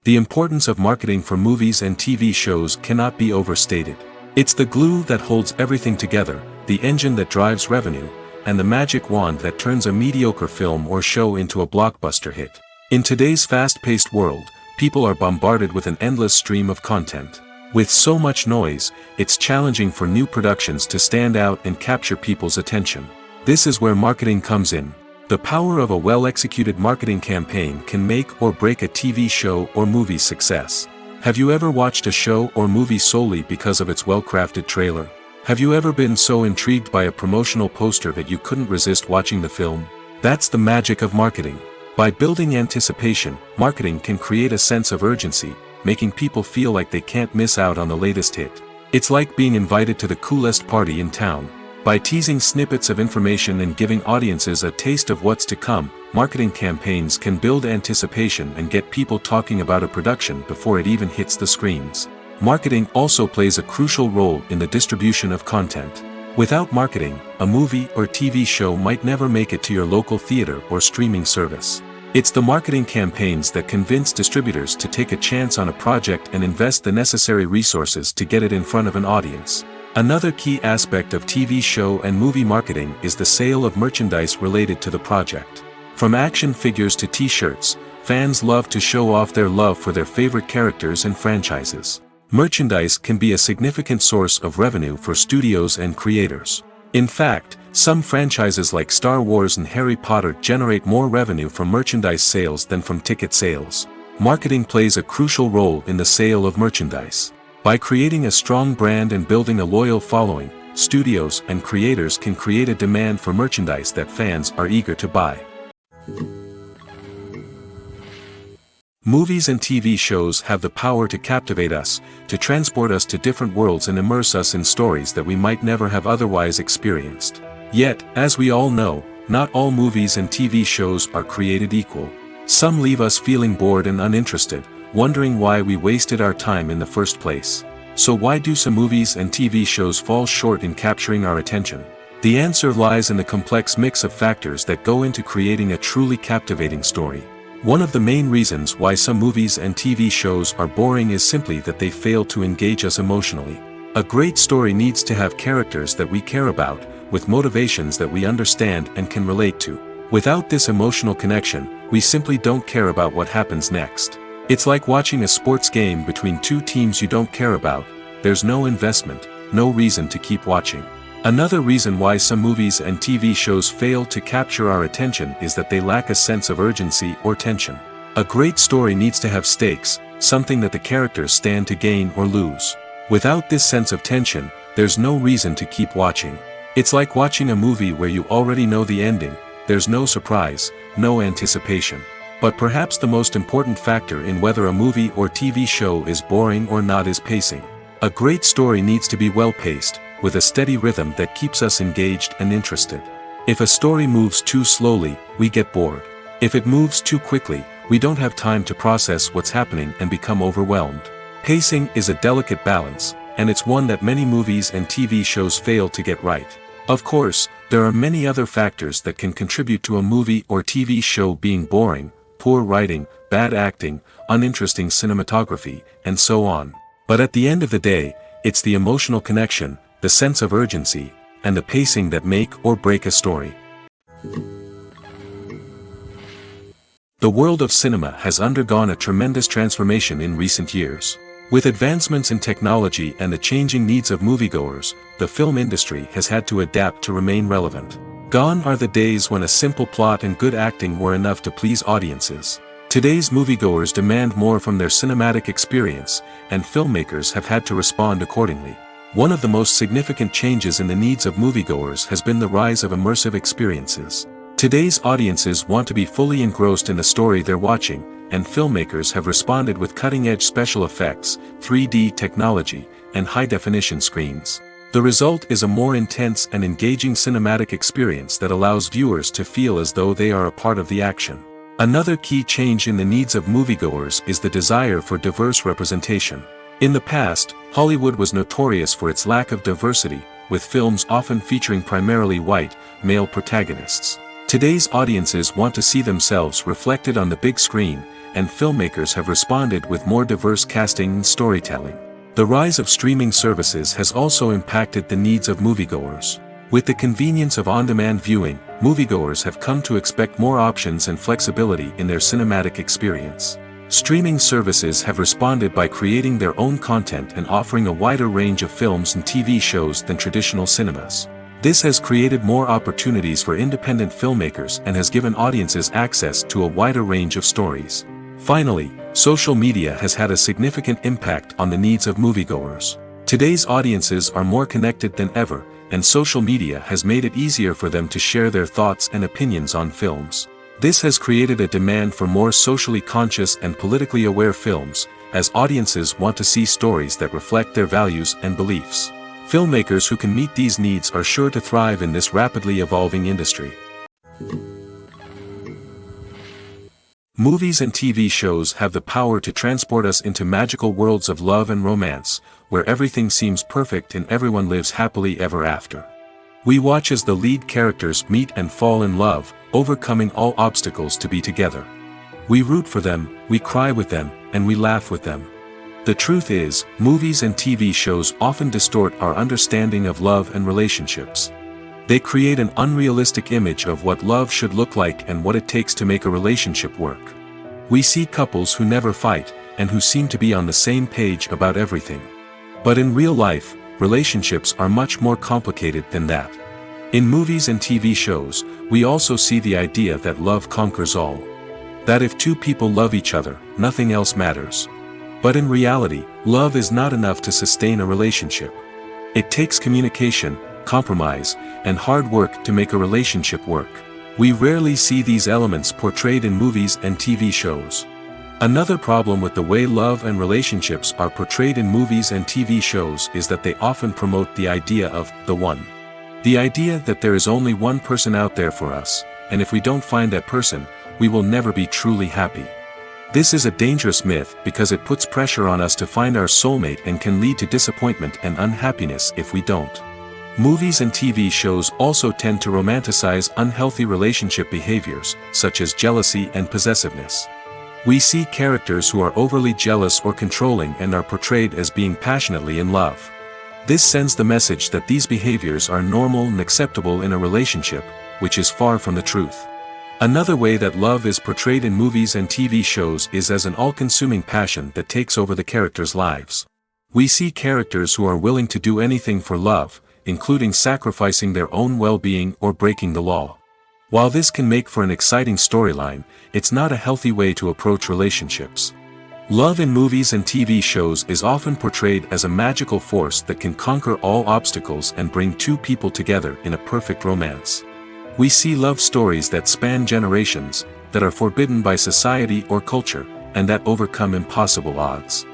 The importance of marketing for movies and TV shows cannot be overstated. It's the glue that holds everything together, the engine that drives revenue, and the magic wand that turns a mediocre film or show into a blockbuster hit. In today's fast-paced world, people are bombarded with an endless stream of content. With so much noise, it's challenging for new productions to stand out and capture people's attention. This is where marketing comes in. The power of a well-executed marketing campaign can make or break a TV show or movie's success. Have you ever watched a show or movie solely because of its well-crafted trailer? Have you ever been so intrigued by a promotional poster that you couldn't resist watching the film? That's the magic of marketing. By building anticipation, marketing can create a sense of urgency, making people feel like they can't miss out on the latest hit. It's like being invited to the coolest party in town. By teasing snippets of information and giving audiences a taste of what's to come, marketing campaigns can build anticipation and get people talking about a production before it even hits the screens. Marketing also plays a crucial role in the distribution of content. Without marketing, a movie or TV show might never make it to your local theater or streaming service. It's the marketing campaigns that convince distributors to take a chance on a project and invest the necessary resources to get it in front of an audience. Another key aspect of TV show and movie marketing is the sale of merchandise related to the project. From action figures to t-shirts, fans love to show off their love for their favorite characters and franchises. Merchandise can be a significant source of revenue for studios and creators. In fact, some franchises like Star Wars and Harry Potter generate more revenue from merchandise sales than from ticket sales. Marketing plays a crucial role in the sale of merchandise. By creating a strong brand and building a loyal following, studios and creators can create a demand for merchandise that fans are eager to buy. Movies and TV shows have the power to captivate us, to transport us to different worlds and immerse us in stories that we might never have otherwise experienced. Yet, as we all know, not all movies and TV shows are created equal. Some leave us feeling bored and uninterested, wondering why we wasted our time in the first place. So why do some movies and TV shows fall short in capturing our attention? The answer lies in the complex mix of factors that go into creating a truly captivating story. One of the main reasons why some movies and TV shows are boring is simply that they fail to engage us emotionally. A great story needs to have characters that we care about, with motivations that we understand and can relate to. Without this emotional connection, we simply don't care about what happens next. It's like watching a sports game between two teams you don't care about. There's no investment, no reason to keep watching. Another reason why some movies and TV shows fail to capture our attention is that they lack a sense of urgency or tension. A great story needs to have stakes, something that the characters stand to gain or lose. Without this sense of tension, there's no reason to keep watching. It's like watching a movie where you already know the ending. There's no surprise, no anticipation. But perhaps the most important factor in whether a movie or TV show is boring or not is pacing. A great story needs to be well-paced, with a steady rhythm that keeps us engaged and interested. If a story moves too slowly, we get bored. If it moves too quickly, we don't have time to process what's happening and become overwhelmed. Pacing is a delicate balance, and it's one that many movies and TV shows fail to get right. Of course, there are many other factors that can contribute to a movie or TV show being boring: poor writing, bad acting, uninteresting cinematography, and so on. But at the end of the day, it's the emotional connection, the sense of urgency, and the pacing that make or break a story. The world of cinema has undergone a tremendous transformation in recent years. With advancements in technology and the changing needs of moviegoers, the film industry has had to adapt to remain relevant. Gone are the days when a simple plot and good acting were enough to please audiences. Today's moviegoers demand more from their cinematic experience, and filmmakers have had to respond accordingly. One of the most significant changes in the needs of moviegoers has been the rise of immersive experiences. Today's audiences want to be fully engrossed in the story they're watching, and filmmakers have responded with cutting-edge special effects, 3D technology, and high-definition screens. The result is a more intense and engaging cinematic experience that allows viewers to feel as though they are a part of the action. Another key change in the needs of moviegoers is the desire for diverse representation. In the past, Hollywood was notorious for its lack of diversity, with films often featuring primarily white, male protagonists. Today's audiences want to see themselves reflected on the big screen, and filmmakers have responded with more diverse casting and storytelling. The rise of streaming services has also impacted the needs of moviegoers. With the convenience of on-demand viewing, moviegoers have come to expect more options and flexibility in their cinematic experience. Streaming services have responded by creating their own content and offering a wider range of films and TV shows than traditional cinemas. This has created more opportunities for independent filmmakers and has given audiences access to a wider range of stories. Finally, social media has had a significant impact on the needs of moviegoers. Today's audiences are more connected than ever, and social media has made it easier for them to share their thoughts and opinions on films. This has created a demand for more socially conscious and politically aware films, as audiences want to see stories that reflect their values and beliefs. Filmmakers who can meet these needs are sure to thrive in this rapidly evolving industry. Movies and TV shows have the power to transport us into magical worlds of love and romance, where everything seems perfect and everyone lives happily ever after. We watch as the lead characters meet and fall in love, overcoming all obstacles to be together. We root for them, we cry with them, and we laugh with them. The truth is, movies and TV shows often distort our understanding of love and relationships. They create an unrealistic image of what love should look like and what it takes to make a relationship work. We see couples who never fight, and who seem to be on the same page about everything. But in real life, relationships are much more complicated than that. In movies and TV shows, we also see the idea that love conquers all. That if two people love each other, nothing else matters. But in reality, love is not enough to sustain a relationship. It takes communication, compromise, and hard work to make a relationship work. We rarely see these elements portrayed in movies and TV shows. Another problem with the way love and relationships are portrayed in movies and TV shows is that they often promote the idea of the one. The idea that there is only one person out there for us, and if we don't find that person, we will never be truly happy. This is a dangerous myth because it puts pressure on us to find our soulmate and can lead to disappointment and unhappiness if we don't. Movies and TV shows also tend to romanticize unhealthy relationship behaviors, such as jealousy and possessiveness. We see characters who are overly jealous or controlling and are portrayed as being passionately in love. This sends the message that these behaviors are normal and acceptable in a relationship, which is far from the truth. Another way that love is portrayed in movies and TV shows is as an all-consuming passion that takes over the characters' lives. We see characters who are willing to do anything for love, including sacrificing their own well-being or breaking the law. While this can make for an exciting storyline, it's not a healthy way to approach relationships. Love in movies and TV shows is often portrayed as a magical force that can conquer all obstacles and bring two people together in a perfect romance. We see love stories that span generations, that are forbidden by society or culture, and that overcome impossible odds.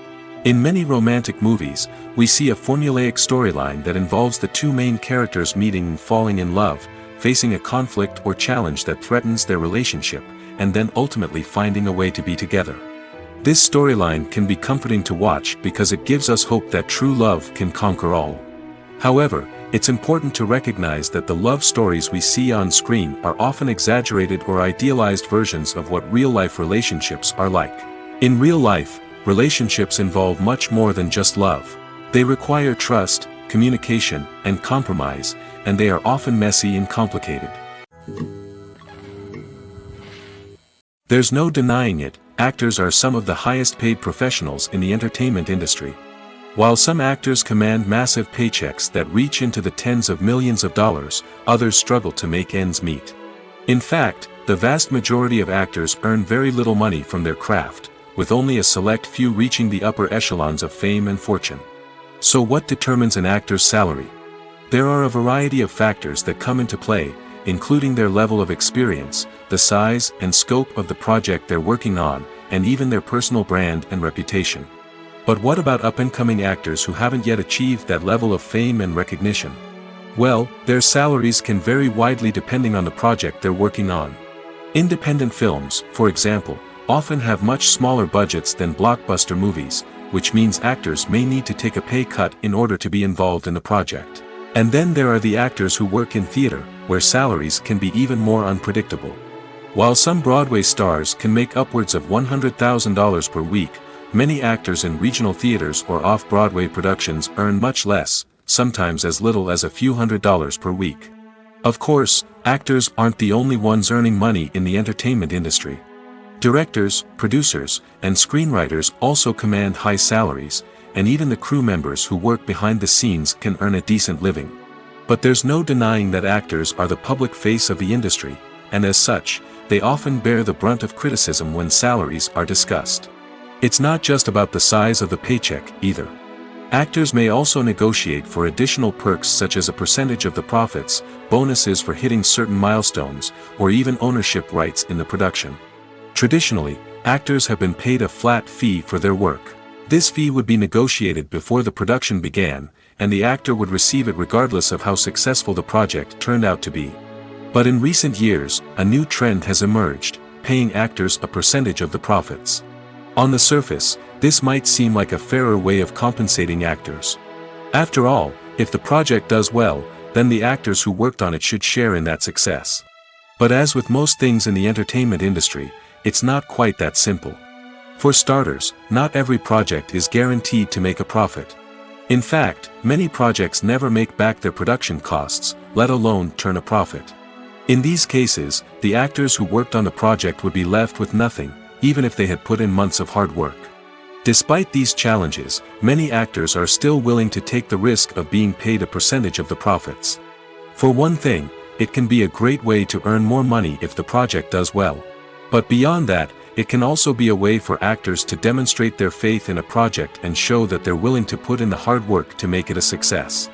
In many romantic movies, we see a formulaic storyline that involves the two main characters meeting and falling in love, facing a conflict or challenge that threatens their relationship, and then ultimately finding a way to be together. This storyline can be comforting to watch because it gives us hope that true love can conquer all. However, it's important to recognize that the love stories we see on screen are often exaggerated or idealized versions of what real-life relationships are like. In real life, relationships involve much more than just love. They require trust, communication, and compromise, and they are often messy and complicated. There's no denying it, actors are some of the highest-paid professionals in the entertainment industry. While some actors command massive paychecks that reach into the tens of millions of dollars, others struggle to make ends meet. In fact, the vast majority of actors earn very little money from their craft, with only a select few reaching the upper echelons of fame and fortune. So what determines an actor's salary? There are a variety of factors that come into play, including their level of experience, the size and scope of the project they're working on, and even their personal brand and reputation. But what about up-and-coming actors who haven't yet achieved that level of fame and recognition? Well, their salaries can vary widely depending on the project they're working on. Independent films, for example, often have much smaller budgets than blockbuster movies, which means actors may need to take a pay cut in order to be involved in the project. And then there are the actors who work in theater, where salaries can be even more unpredictable. While some Broadway stars can make upwards of $100,000 per week, many actors in regional theaters or off-Broadway productions earn much less, sometimes as little as a few $100s per week. Of course, actors aren't the only ones earning money in the entertainment industry. Directors, producers, and screenwriters also command high salaries, and even the crew members who work behind the scenes can earn a decent living. But there's no denying that actors are the public face of the industry, and as such, they often bear the brunt of criticism when salaries are discussed. It's not just about the size of the paycheck, either. Actors may also negotiate for additional perks such as a percentage of the profits, bonuses for hitting certain milestones, or even ownership rights in the production. Traditionally, actors have been paid a flat fee for their work. This fee would be negotiated before the production began, and the actor would receive it regardless of how successful the project turned out to be. But in recent years, a new trend has emerged, paying actors a percentage of the profits. On the surface, this might seem like a fairer way of compensating actors. After all, if the project does well, then the actors who worked on it should share in that success. But as with most things in the entertainment industry, it's not quite that simple. For starters, not every project is guaranteed to make a profit. In fact, many projects never make back their production costs, let alone turn a profit. In these cases, the actors who worked on the project would be left with nothing, even if they had put in months of hard work. Despite these challenges, many actors are still willing to take the risk of being paid a percentage of the profits. For one thing, it can be a great way to earn more money if the project does well. But beyond that, it can also be a way for actors to demonstrate their faith in a project and show that they're willing to put in the hard work to make it a success.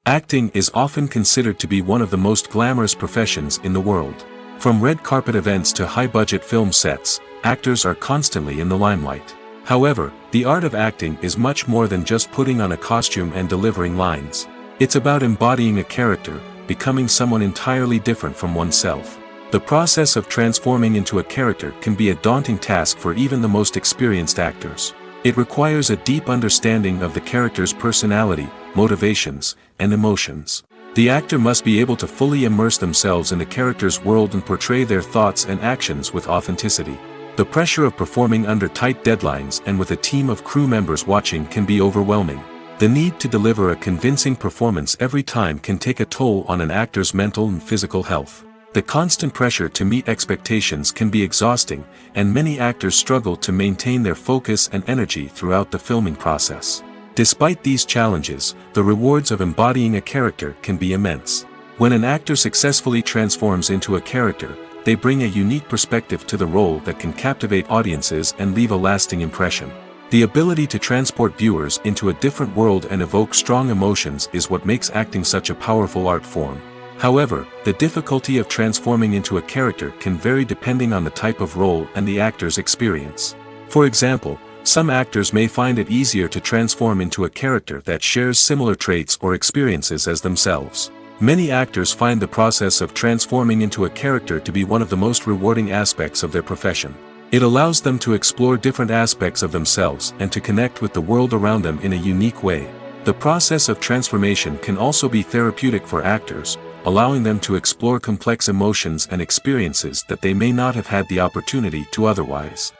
Acting is often considered to be one of the most glamorous professions in the world. From red carpet events to high-budget film sets, actors are constantly in the limelight. However, the art of acting is much more than just putting on a costume and delivering lines. It's about embodying a character, becoming someone entirely different from oneself. The process of transforming into a character can be a daunting task for even the most experienced actors. It requires a deep understanding of the character's personality, motivations, and emotions. The actor must be able to fully immerse themselves in the character's world and portray their thoughts and actions with authenticity. The pressure of performing under tight deadlines and with a team of crew members watching can be overwhelming. The need to deliver a convincing performance every time can take a toll on an actor's mental and physical health. The constant pressure to meet expectations can be exhausting, and many actors struggle to maintain their focus and energy throughout the filming process. Despite these challenges, the rewards of embodying a character can be immense. When an actor successfully transforms into a character, they bring a unique perspective to the role that can captivate audiences and leave a lasting impression. The ability to transport viewers into a different world and evoke strong emotions is what makes acting such a powerful art form. However, the difficulty of transforming into a character can vary depending on the type of role and the actor's experience. For example, some actors may find it easier to transform into a character that shares similar traits or experiences as themselves. Many actors find the process of transforming into a character to be one of the most rewarding aspects of their profession. It allows them to explore different aspects of themselves and to connect with the world around them in a unique way. The process of transformation can also be therapeutic for actors, allowing them to explore complex emotions and experiences that they may not have had the opportunity to otherwise.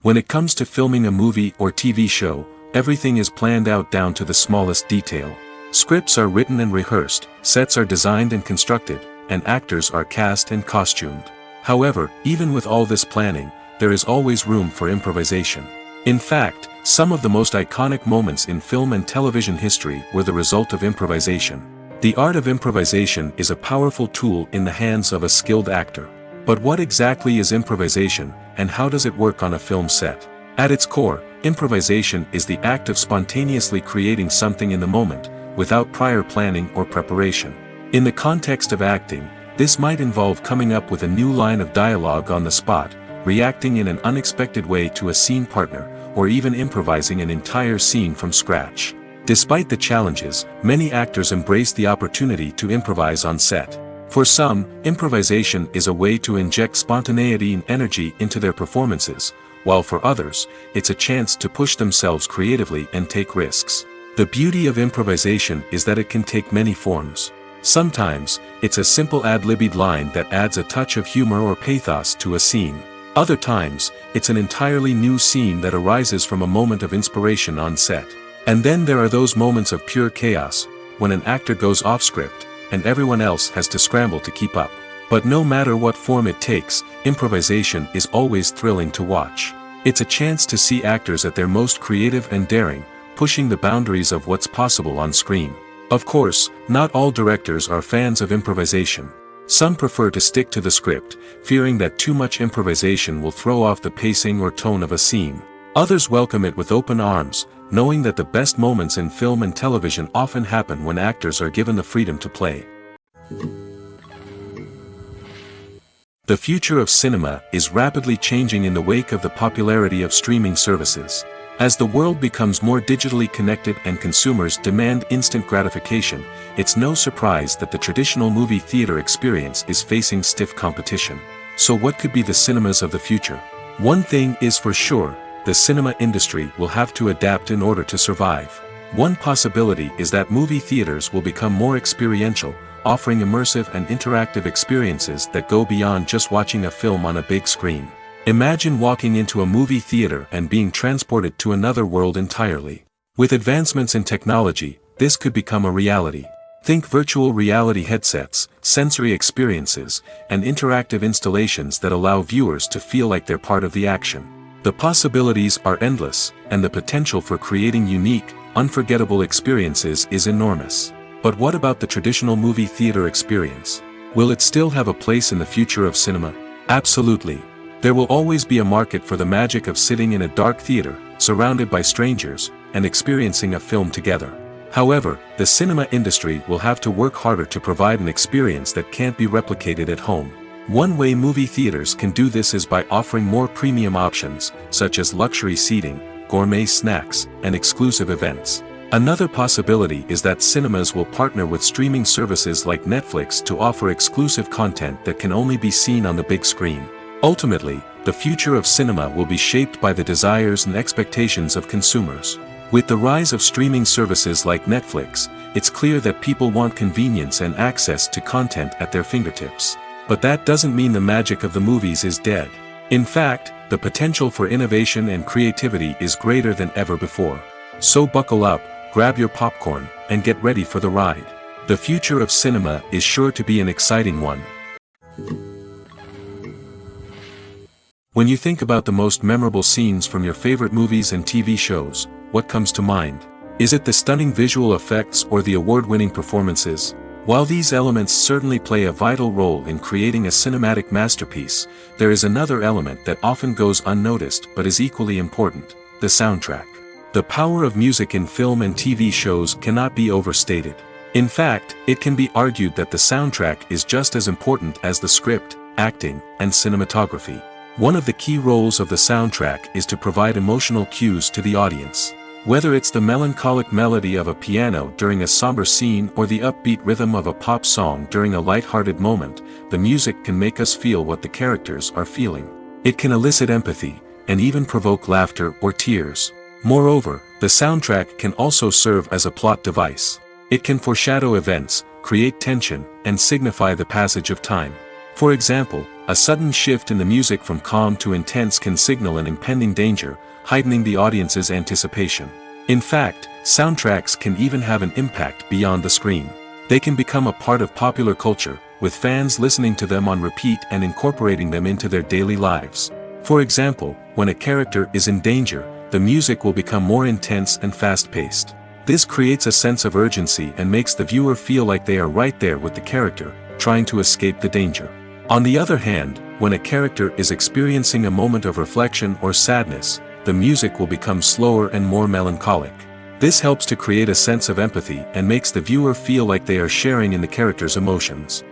When it comes to filming a movie or TV show, everything is planned out down to the smallest detail. Scripts are written and rehearsed, sets are designed and constructed, and actors are cast and costumed. However, even with all this planning, there is always room for improvisation. In fact, some of the most iconic moments in film and television history were the result of improvisation. The art of improvisation is a powerful tool in the hands of a skilled actor. But what exactly is improvisation, and how does it work on a film set? At its core, improvisation is the act of spontaneously creating something in the moment, without prior planning or preparation. In the context of acting, this might involve coming up with a new line of dialogue on the spot, reacting in an unexpected way to a scene partner, or even improvising an entire scene from scratch. Despite the challenges, many actors embrace the opportunity to improvise on set. For some, improvisation is a way to inject spontaneity and energy into their performances, while for others, it's a chance to push themselves creatively and take risks. The beauty of improvisation is that it can take many forms. Sometimes, it's a simple ad-libbed line that adds a touch of humor or pathos to a scene. Other times, it's an entirely new scene that arises from a moment of inspiration on set. And then there are those moments of pure chaos, when an actor goes off script, and everyone else has to scramble to keep up. But no matter what form it takes, improvisation is always thrilling to watch. It's a chance to see actors at their most creative and daring, pushing the boundaries of what's possible on screen. Of course, not all directors are fans of improvisation. Some prefer to stick to the script, fearing that too much improvisation will throw off the pacing or tone of a scene. Others welcome it with open arms, knowing that the best moments in film and television often happen when actors are given the freedom to play. The future of cinema is rapidly changing in the wake of the popularity of streaming services. As the world becomes more digitally connected and consumers demand instant gratification, it's no surprise that the traditional movie theater experience is facing stiff competition. So what could be the cinemas of the future? One thing is for sure, the cinema industry will have to adapt in order to survive. One possibility is that movie theaters will become more experiential, offering immersive and interactive experiences that go beyond just watching a film on a big screen. Imagine walking into a movie theater and being transported to another world entirely. With advancements in technology, this could become a reality. Think virtual reality headsets, sensory experiences, and interactive installations that allow viewers to feel like they're part of the action. The possibilities are endless, and the potential for creating unique, unforgettable experiences is enormous. But what about the traditional movie theater experience? Will it still have a place in the future of cinema? Absolutely. There will always be a market for the magic of sitting in a dark theater, surrounded by strangers, and experiencing a film together. However, the cinema industry will have to work harder to provide an experience that can't be replicated at home. One way movie theaters can do this is by offering more premium options, such as luxury seating, gourmet snacks, and exclusive events. Another possibility is that cinemas will partner with streaming services like Netflix to offer exclusive content that can only be seen on the big screen. Ultimately, the future of cinema will be shaped by the desires and expectations of consumers. With the rise of streaming services like Netflix, it's clear that people want convenience and access to content at their fingertips. But that doesn't mean the magic of the movies is dead. In fact, the potential for innovation and creativity is greater than ever before. So buckle up, grab your popcorn, and get ready for the ride. The future of cinema is sure to be an exciting one. When you think about the most memorable scenes from your favorite movies and TV shows, what comes to mind? Is it the stunning visual effects or the award-winning performances? While these elements certainly play a vital role in creating a cinematic masterpiece, there is another element that often goes unnoticed but is equally important: the soundtrack. The power of music in film and TV shows cannot be overstated. In fact, it can be argued that the soundtrack is just as important as the script, acting, and cinematography. One of the key roles of the soundtrack is to provide emotional cues to the audience. Whether it's the melancholic melody of a piano during a somber scene or the upbeat rhythm of a pop song during a light-hearted moment, the music can make us feel what the characters are feeling. It can elicit empathy, and even provoke laughter or tears. Moreover, the soundtrack can also serve as a plot device. It can foreshadow events, create tension, and signify the passage of time. For example, a sudden shift in the music from calm to intense can signal an impending danger, heightening the audience's anticipation. In fact, soundtracks can even have an impact beyond the screen. They can become a part of popular culture, with fans listening to them on repeat and incorporating them into their daily lives. For example, when a character is in danger, the music will become more intense and fast-paced. This creates a sense of urgency and makes the viewer feel like they are right there with the character, trying to escape the danger. On the other hand, when a character is experiencing a moment of reflection or sadness, the music will become slower and more melancholic. This helps to create a sense of empathy and makes the viewer feel like they are sharing in the character's emotions.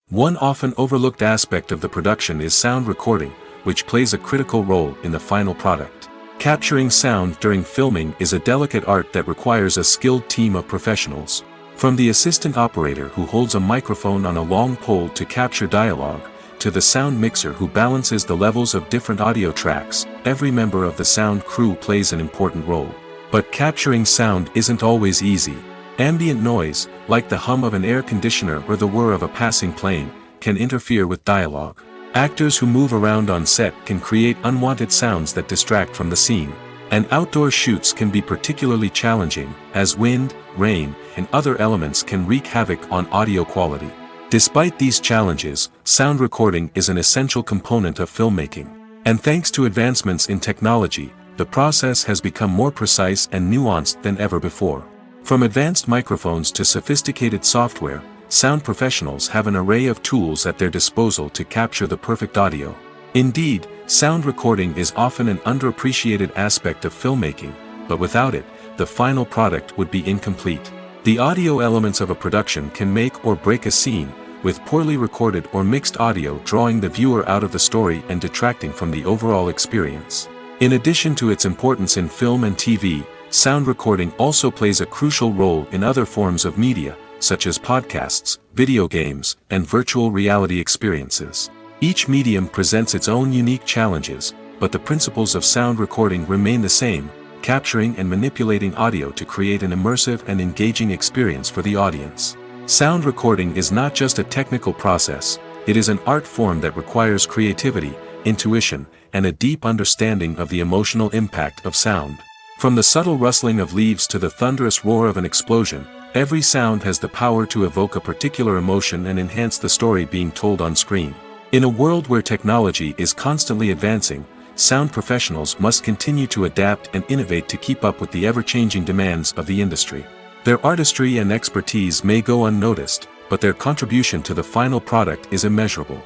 One often overlooked aspect of the production is sound recording, which plays a critical role in the final product. Capturing sound during filming is a delicate art that requires a skilled team of professionals. From the assistant operator who holds a microphone on a long pole to capture dialogue, to the sound mixer who balances the levels of different audio tracks, every member of the sound crew plays an important role. But capturing sound isn't always easy. Ambient noise, like the hum of an air conditioner or the whir of a passing plane, can interfere with dialogue. Actors who move around on set can create unwanted sounds that distract from the scene. And outdoor shoots can be particularly challenging, as wind, rain, and other elements can wreak havoc on audio quality. Despite these challenges, sound recording is an essential component of filmmaking. And thanks to advancements in technology, the process has become more precise and nuanced than ever before. From advanced microphones to sophisticated software, sound professionals have an array of tools at their disposal to capture the perfect audio. Indeed, sound recording is often an underappreciated aspect of filmmaking, but without it, the final product would be incomplete. The audio elements of a production can make or break a scene, with poorly recorded or mixed audio drawing the viewer out of the story and detracting from the overall experience. In addition to its importance in film and TV, sound recording also plays a crucial role in other forms of media, such as podcasts, video games, and virtual reality experiences. Each medium presents its own unique challenges, but the principles of sound recording remain the same, capturing and manipulating audio to create an immersive and engaging experience for the audience. Sound recording is not just a technical process, it is an art form that requires creativity, intuition, and a deep understanding of the emotional impact of sound. From the subtle rustling of leaves to the thunderous roar of an explosion, every sound has the power to evoke a particular emotion and enhance the story being told on screen. In a world where technology is constantly advancing, sound professionals must continue to adapt and innovate to keep up with the ever-changing demands of the industry. Their artistry and expertise may go unnoticed, but their contribution to the final product is immeasurable.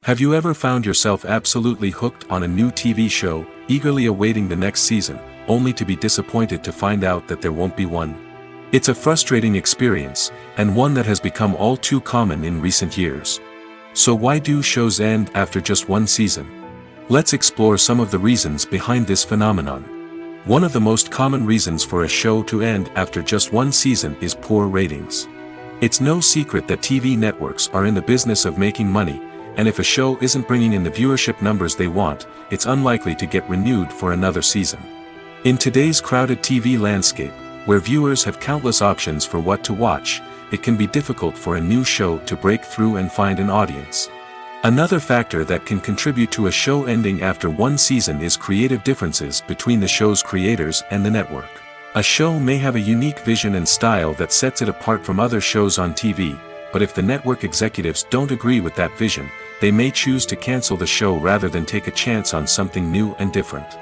Have you ever found yourself absolutely hooked on a new TV show, eagerly awaiting the next season, only to be disappointed to find out that there won't be one? It's a frustrating experience, and one that has become all too common in recent years. So why do shows end after just one season? Let's explore some of the reasons behind this phenomenon. One of the most common reasons for a show to end after just one season is poor ratings. It's no secret that TV networks are in the business of making money, and if a show isn't bringing in the viewership numbers they want, it's unlikely to get renewed for another season. In today's crowded TV landscape, where viewers have countless options for what to watch, it can be difficult for a new show to break through and find an audience. Another factor that can contribute to a show ending after one season is creative differences between the show's creators and the network. A show may have a unique vision and style that sets it apart from other shows on TV, but if the network executives don't agree with that vision, they may choose to cancel the show rather than take a chance on something new and different.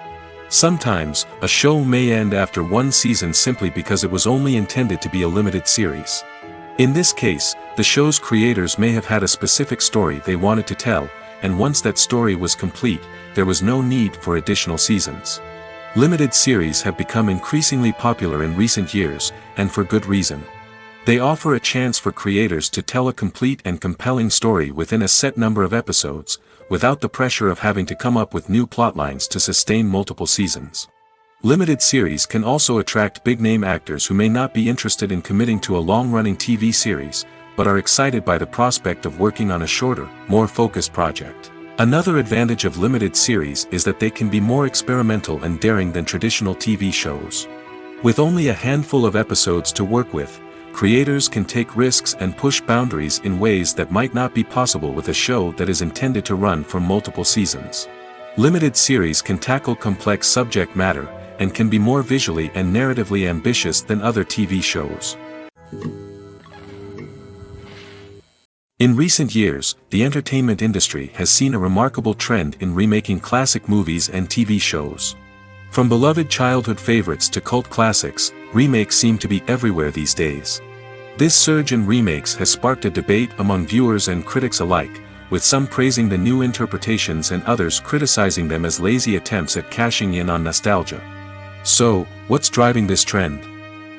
Sometimes, a show may end after one season simply because it was only intended to be a limited series. In this case, the show's creators may have had a specific story they wanted to tell, and once that story was complete, there was no need for additional seasons. Limited series have become increasingly popular in recent years, and for good reason. They offer a chance for creators to tell a complete and compelling story within a set number of episodes, without the pressure of having to come up with new plotlines to sustain multiple seasons. Limited series can also attract big-name actors who may not be interested in committing to a long-running TV series, but are excited by the prospect of working on a shorter, more focused project. Another advantage of limited series is that they can be more experimental and daring than traditional TV shows. With only a handful of episodes to work with, creators can take risks and push boundaries in ways that might not be possible with a show that is intended to run for multiple seasons. Limited series can tackle complex subject matter, and can be more visually and narratively ambitious than other TV shows. In recent years, the entertainment industry has seen a remarkable trend in remaking classic movies and TV shows. From beloved childhood favorites to cult classics, remakes seem to be everywhere these days. This surge in remakes has sparked a debate among viewers and critics alike, with some praising the new interpretations and others criticizing them as lazy attempts at cashing in on nostalgia. So, what's driving this trend?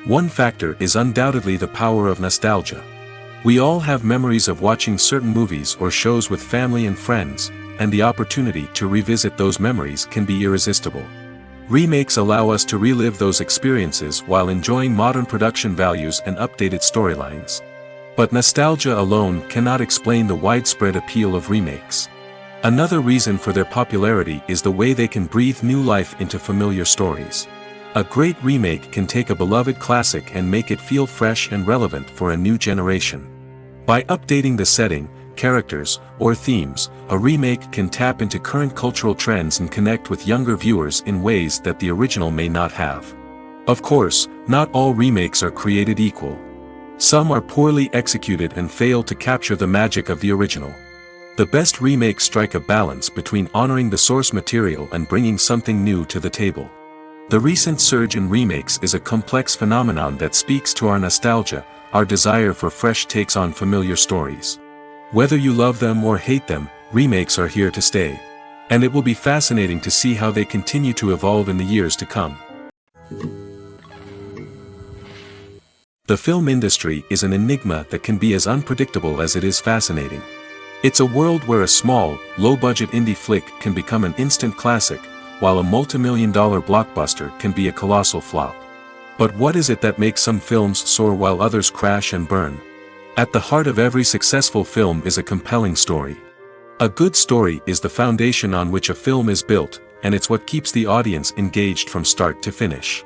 One factor is undoubtedly the power of nostalgia. We all have memories of watching certain movies or shows with family and friends, and the opportunity to revisit those memories can be irresistible. Remakes allow us to relive those experiences while enjoying modern production values and updated storylines. But nostalgia alone cannot explain the widespread appeal of remakes. Another reason for their popularity is the way they can breathe new life into familiar stories. A great remake can take a beloved classic and make it feel fresh and relevant for a new generation. By updating the setting, characters, or themes, a remake can tap into current cultural trends and connect with younger viewers in ways that the original may not have. Of course, not all remakes are created equal. Some are poorly executed and fail to capture the magic of the original. The best remakes strike a balance between honoring the source material and bringing something new to the table. The recent surge in remakes is a complex phenomenon that speaks to our nostalgia, our desire for fresh takes on familiar stories. Whether you love them or hate them, remakes are here to stay. And it will be fascinating to see how they continue to evolve in the years to come. The film industry is an enigma that can be as unpredictable as it is fascinating. It's a world where a small, low-budget indie flick can become an instant classic, while a multi-million-dollar blockbuster can be a colossal flop. But what is it that makes some films soar while others crash and burn? At the heart of every successful film is a compelling story. A good story is the foundation on which a film is built, and it's what keeps the audience engaged from start to finish.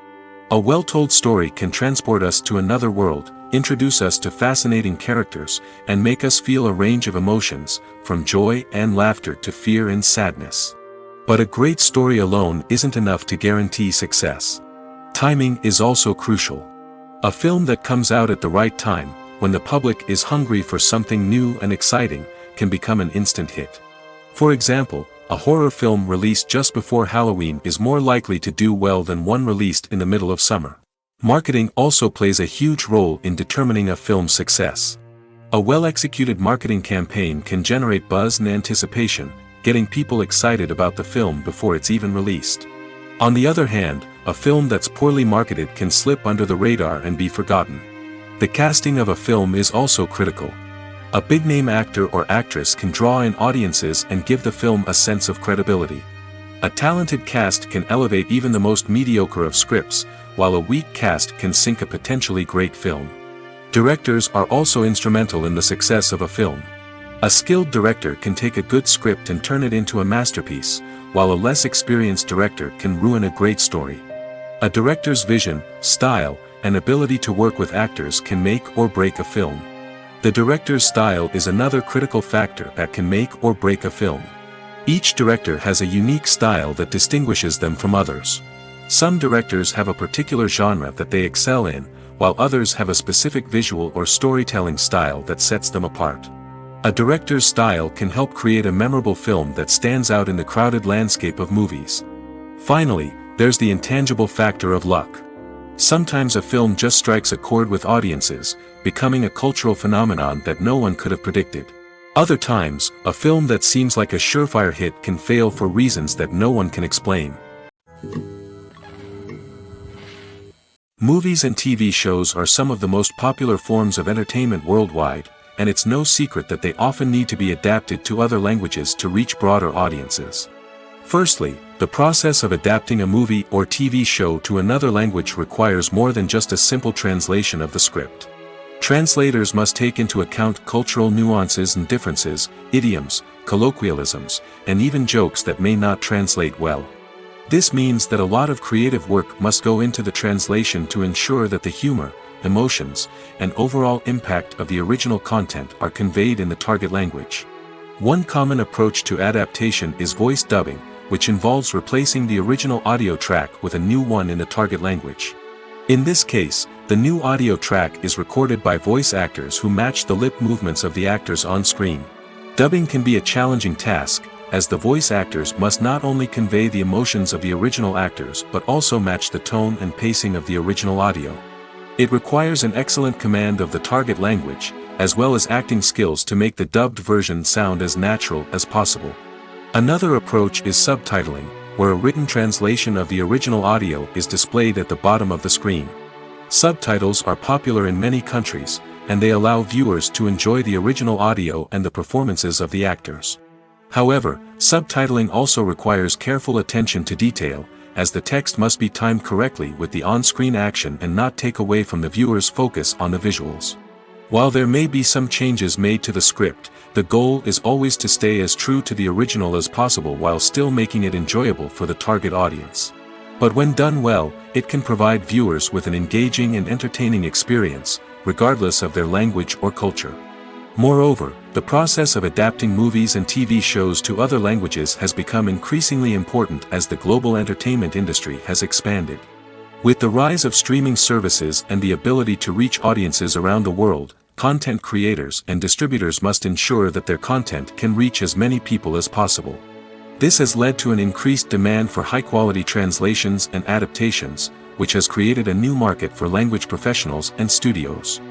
A well-told story can transport us to another world, introduce us to fascinating characters, and make us feel a range of emotions, from joy and laughter to fear and sadness. But a great story alone isn't enough to guarantee success. Timing is also crucial. A film that comes out at the right time, when the public is hungry for something new and exciting, can become an instant hit. For example, a horror film released just before Halloween is more likely to do well than one released in the middle of summer. Marketing also plays a huge role in determining a film's success. A well-executed marketing campaign can generate buzz and anticipation, getting people excited about the film before it's even released. On the other hand, a film that's poorly marketed can slip under the radar and be forgotten. The casting of a film is also critical. A big-name actor or actress can draw in audiences and give the film a sense of credibility. A talented cast can elevate even the most mediocre of scripts, while a weak cast can sink a potentially great film. Directors are also instrumental in the success of a film. A skilled director can take a good script and turn it into a masterpiece, while a less experienced director can ruin a great story. A director's vision, style, and ability to work with actors can make or break a film. The director's style is another critical factor that can make or break a film. Each director has a unique style that distinguishes them from others. Some directors have a particular genre that they excel in, while others have a specific visual or storytelling style that sets them apart. A director's style can help create a memorable film that stands out in the crowded landscape of movies. Finally, there's the intangible factor of luck. Sometimes a film just strikes a chord with audiences, becoming a cultural phenomenon that no one could have predicted. Other times, a film that seems like a surefire hit can fail for reasons that no one can explain. Movies and TV shows are some of the most popular forms of entertainment worldwide, and it's no secret that they often need to be adapted to other languages to reach broader audiences. Firstly, the process of adapting a movie or TV show to another language requires more than just a simple translation of the script. Translators must take into account cultural nuances and differences, idioms, colloquialisms, and even jokes that may not translate well. This means that a lot of creative work must go into the translation to ensure that the humor, emotions, and overall impact of the original content are conveyed in the target language. One common approach to adaptation is voice dubbing, which involves replacing the original audio track with a new one in the target language. In this case, the new audio track is recorded by voice actors who match the lip movements of the actors on screen. Dubbing can be a challenging task, as the voice actors must not only convey the emotions of the original actors but also match the tone and pacing of the original audio. It requires an excellent command of the target language, as well as acting skills to make the dubbed version sound as natural as possible. Another approach is subtitling, where a written translation of the original audio is displayed at the bottom of the screen. Subtitles are popular in many countries, and they allow viewers to enjoy the original audio and the performances of the actors. However, subtitling also requires careful attention to detail, as the text must be timed correctly with the on-screen action and not take away from the viewer's focus on the visuals. While there may be some changes made to the script, the goal is always to stay as true to the original as possible while still making it enjoyable for the target audience. But when done well, it can provide viewers with an engaging and entertaining experience, regardless of their language or culture. Moreover, the process of adapting movies and TV shows to other languages has become increasingly important as the global entertainment industry has expanded. With the rise of streaming services and the ability to reach audiences around the world, content creators and distributors must ensure that their content can reach as many people as possible. This has led to an increased demand for high-quality translations and adaptations, which has created a new market for language professionals and studios.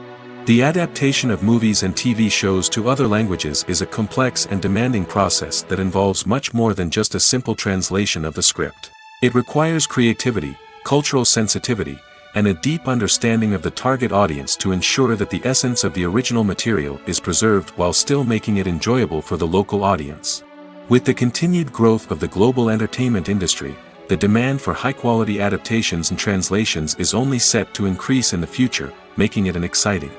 The adaptation of movies and TV shows to other languages is a complex and demanding process that involves much more than just a simple translation of the script. It requires creativity, cultural sensitivity, and a deep understanding of the target audience to ensure that the essence of the original material is preserved while still making it enjoyable for the local audience. With the continued growth of the global entertainment industry, the demand for high-quality adaptations and translations is only set to increase in the future, making it an exciting.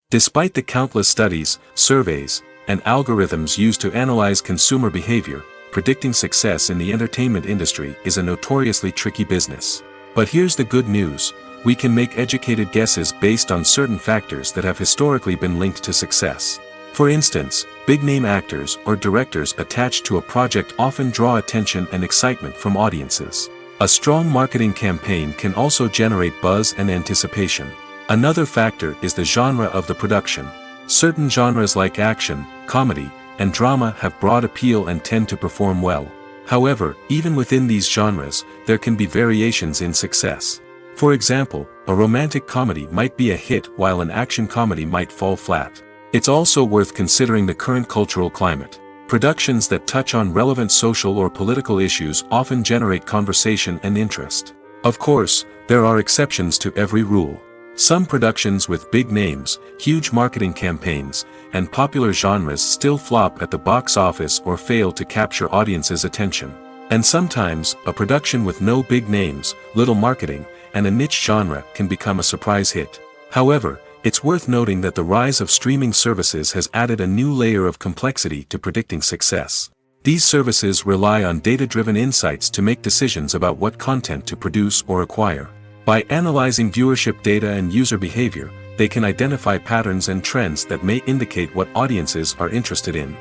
Despite the countless studies, surveys, and algorithms used to analyze consumer behavior, predicting success in the entertainment industry is a notoriously tricky business. But here's the good news: we can make educated guesses based on certain factors that have historically been linked to success. For instance, big-name actors or directors attached to a project often draw attention and excitement from audiences. A strong marketing campaign can also generate buzz and anticipation. Another factor is the genre of the production. Certain genres like action, comedy, and drama have broad appeal and tend to perform well. However, even within these genres, there can be variations in success. For example, a romantic comedy might be a hit while an action comedy might fall flat. It's also worth considering the current cultural climate. Productions that touch on relevant social or political issues often generate conversation and interest. Of course, there are exceptions to every rule. Some productions with big names, huge marketing campaigns, and popular genres still flop at the box office or fail to capture audiences' attention. And sometimes, a production with no big names, little marketing, and a niche genre can become a surprise hit. However, it's worth noting that the rise of streaming services has added a new layer of complexity to predicting success. These services rely on data-driven insights to make decisions about what content to produce or acquire. By analyzing viewership data and user behavior, they can identify patterns and trends that may indicate what audiences are interested in.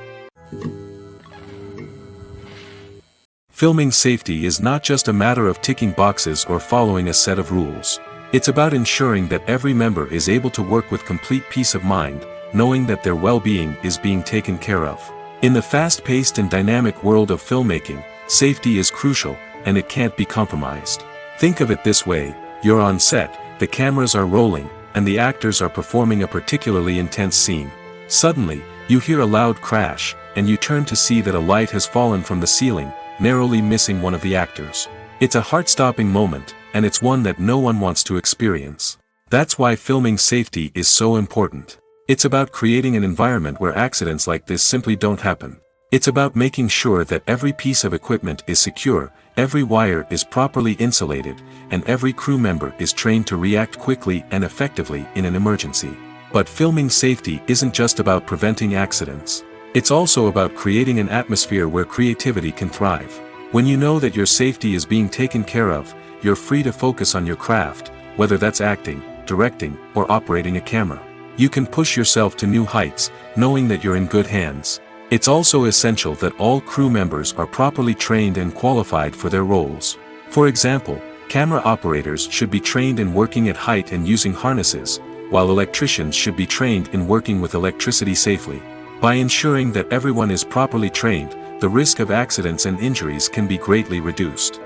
Filming safety is not just a matter of ticking boxes or following a set of rules. It's about ensuring that every member is able to work with complete peace of mind, knowing that their well-being is being taken care of. In the fast-paced and dynamic world of filmmaking, safety is crucial, and it can't be compromised. Think of it this way: you're on set, the cameras are rolling, and the actors are performing a particularly intense scene. Suddenly, you hear a loud crash, and you turn to see that a light has fallen from the ceiling, narrowly missing one of the actors. It's a heart-stopping moment, and it's one that no one wants to experience. That's why filming safety is so important. It's about creating an environment where accidents like this simply don't happen. It's about making sure that every piece of equipment is secure, every wire is properly insulated, and every crew member is trained to react quickly and effectively in an emergency. But filming safety isn't just about preventing accidents. It's also about creating an atmosphere where creativity can thrive. When you know that your safety is being taken care of, you're free to focus on your craft, whether that's acting, directing, or operating a camera. You can push yourself to new heights, knowing that you're in good hands. It's also essential that all crew members are properly trained and qualified for their roles. For example, camera operators should be trained in working at height and using harnesses, while electricians should be trained in working with electricity safely. By ensuring that everyone is properly trained, the risk of accidents and injuries can be greatly reduced.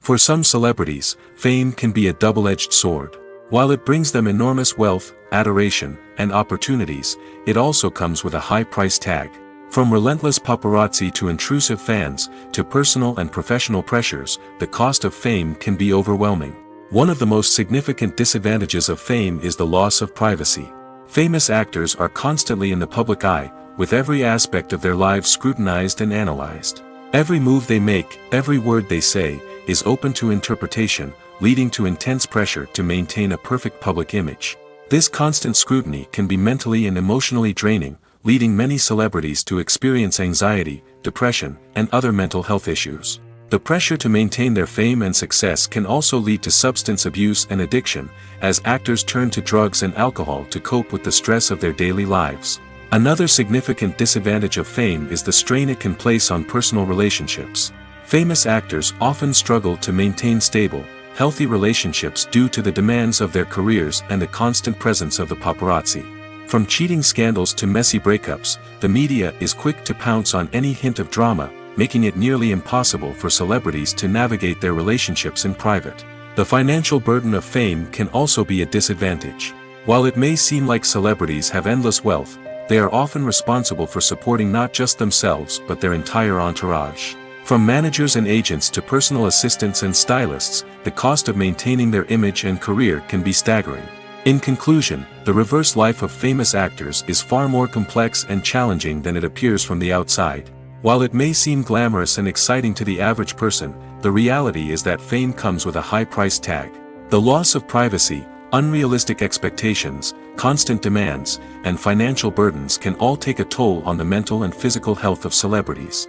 For some celebrities, fame can be a double-edged sword. While it brings them enormous wealth, adoration, and opportunities, it also comes with a high price tag. From relentless paparazzi to intrusive fans, to personal and professional pressures, the cost of fame can be overwhelming. One of the most significant disadvantages of fame is the loss of privacy. Famous actors are constantly in the public eye, with every aspect of their lives scrutinized and analyzed. Every move they make, every word they say, is open to interpretation, leading to intense pressure to maintain a perfect public image. This constant scrutiny can be mentally and emotionally draining, leading many celebrities to experience anxiety, depression, and other mental health issues. The pressure to maintain their fame and success can also lead to substance abuse and addiction, as actors turn to drugs and alcohol to cope with the stress of their daily lives. Another significant disadvantage of fame is the strain it can place on personal relationships. Famous actors often struggle to maintain stable, healthy relationships due to the demands of their careers and the constant presence of the paparazzi. From cheating scandals to messy breakups, the media is quick to pounce on any hint of drama, making it nearly impossible for celebrities to navigate their relationships in private. The financial burden of fame can also be a disadvantage. While it may seem like celebrities have endless wealth, they are often responsible for supporting not just themselves but their entire entourage. From managers and agents to personal assistants and stylists, the cost of maintaining their image and career can be staggering. In conclusion, the reverse life of famous actors is far more complex and challenging than it appears from the outside. While it may seem glamorous and exciting to the average person, the reality is that fame comes with a high price tag. The loss of privacy, unrealistic expectations, constant demands, and financial burdens can all take a toll on the mental and physical health of celebrities.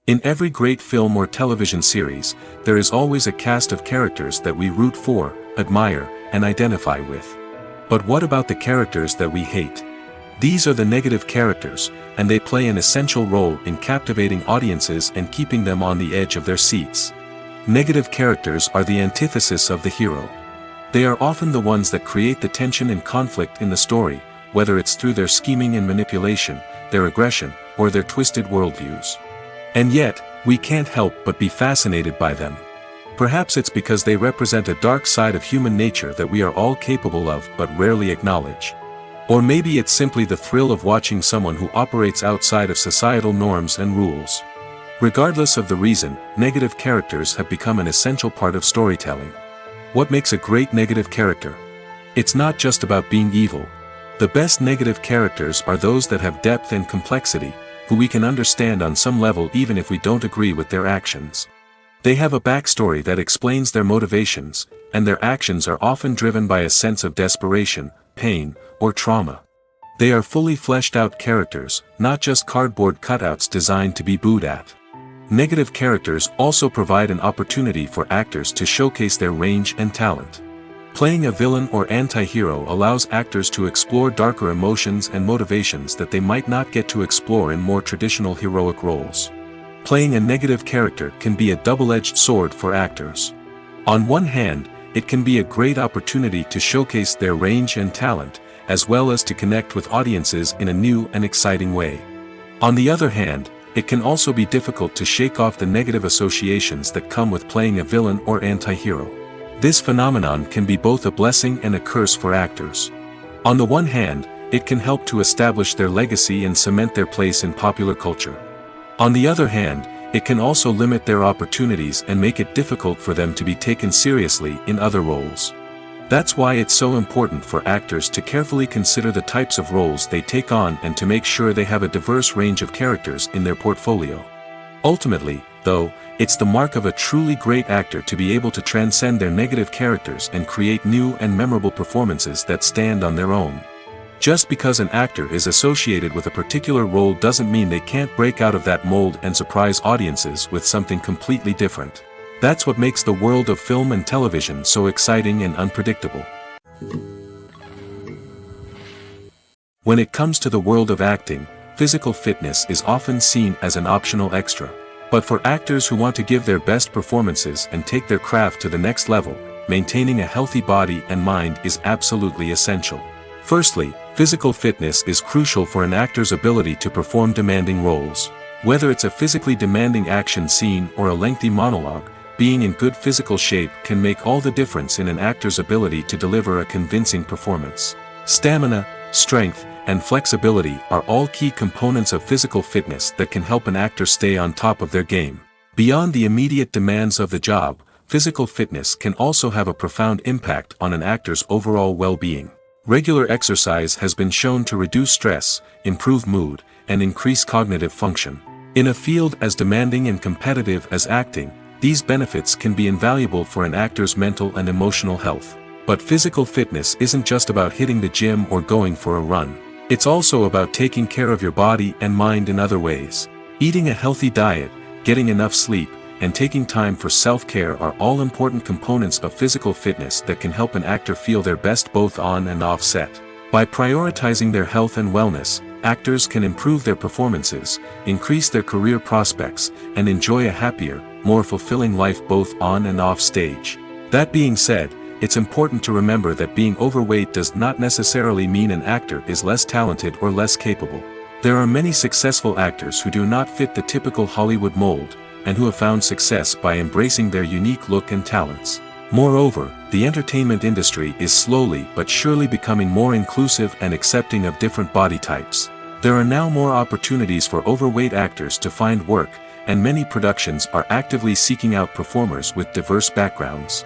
In every great film or television series, there is always a cast of characters that we root for, admire, and identify with. But what about the characters that we hate? These are the negative characters, and they play an essential role in captivating audiences and keeping them on the edge of their seats. Negative characters are the antithesis of the hero. They are often the ones that create the tension and conflict in the story, whether it's through their scheming and manipulation, their aggression, or their twisted worldviews. And yet, we can't help but be fascinated by them. Perhaps it's because they represent a dark side of human nature that we are all capable of but rarely acknowledge. Or maybe it's simply the thrill of watching someone who operates outside of societal norms and rules. Regardless of the reason, negative characters have become an essential part of storytelling. What makes a great negative character? It's not just about being evil. The best negative characters are those that have depth and complexity, who we can understand on some level even if we don't agree with their actions. They have a backstory that explains their motivations, and their actions are often driven by a sense of desperation, pain, or trauma. They are fully fleshed out characters, not just cardboard cutouts designed to be booed at. Negative characters also provide an opportunity for actors to showcase their range and talent. Playing a villain or anti-hero allows actors to explore darker emotions and motivations that they might not get to explore in more traditional heroic roles. Playing a negative character can be a double-edged sword for actors. On one hand, it can be a great opportunity to showcase their range and talent, as well as to connect with audiences in a new and exciting way. On the other hand, it can also be difficult to shake off the negative associations that come with playing a villain or anti-hero. This phenomenon can be both a blessing and a curse for actors. On the one hand, it can help to establish their legacy and cement their place in popular culture. On the other hand, it can also limit their opportunities and make it difficult for them to be taken seriously in other roles. That's why it's so important for actors to carefully consider the types of roles they take on and to make sure they have a diverse range of characters in their portfolio. Ultimately, though, it's the mark of a truly great actor to be able to transcend their negative characters and create new and memorable performances that stand on their own. Just because an actor is associated with a particular role doesn't mean they can't break out of that mold and surprise audiences with something completely different. That's what makes the world of film and television so exciting and unpredictable. When it comes to the world of acting, physical fitness is often seen as an optional extra. But for actors who want to give their best performances and take their craft to the next level, maintaining a healthy body and mind is absolutely essential. Firstly, physical fitness is crucial for an actor's ability to perform demanding roles. Whether it's a physically demanding action scene or a lengthy monologue, being in good physical shape can make all the difference in an actor's ability to deliver a convincing performance. Stamina, strength, and flexibility are all key components of physical fitness that can help an actor stay on top of their game. Beyond the immediate demands of the job, physical fitness can also have a profound impact on an actor's overall well-being. Regular exercise has been shown to reduce stress, improve mood, and increase cognitive function. In a field as demanding and competitive as acting, these benefits can be invaluable for an actor's mental and emotional health. But physical fitness isn't just about hitting the gym or going for a run. It's also about taking care of your body and mind in other ways. Eating a healthy diet, getting enough sleep, and taking time for self-care are all important components of physical fitness that can help an actor feel their best both on and off set. By prioritizing their health and wellness, actors can improve their performances, increase their career prospects, and enjoy a happier, more fulfilling life both on and off stage. That being said, it's important to remember that being overweight does not necessarily mean an actor is less talented or less capable. There are many successful actors who do not fit the typical Hollywood mold, and who have found success by embracing their unique look and talents. Moreover, the entertainment industry is slowly but surely becoming more inclusive and accepting of different body types. There are now more opportunities for overweight actors to find work, and many productions are actively seeking out performers with diverse backgrounds.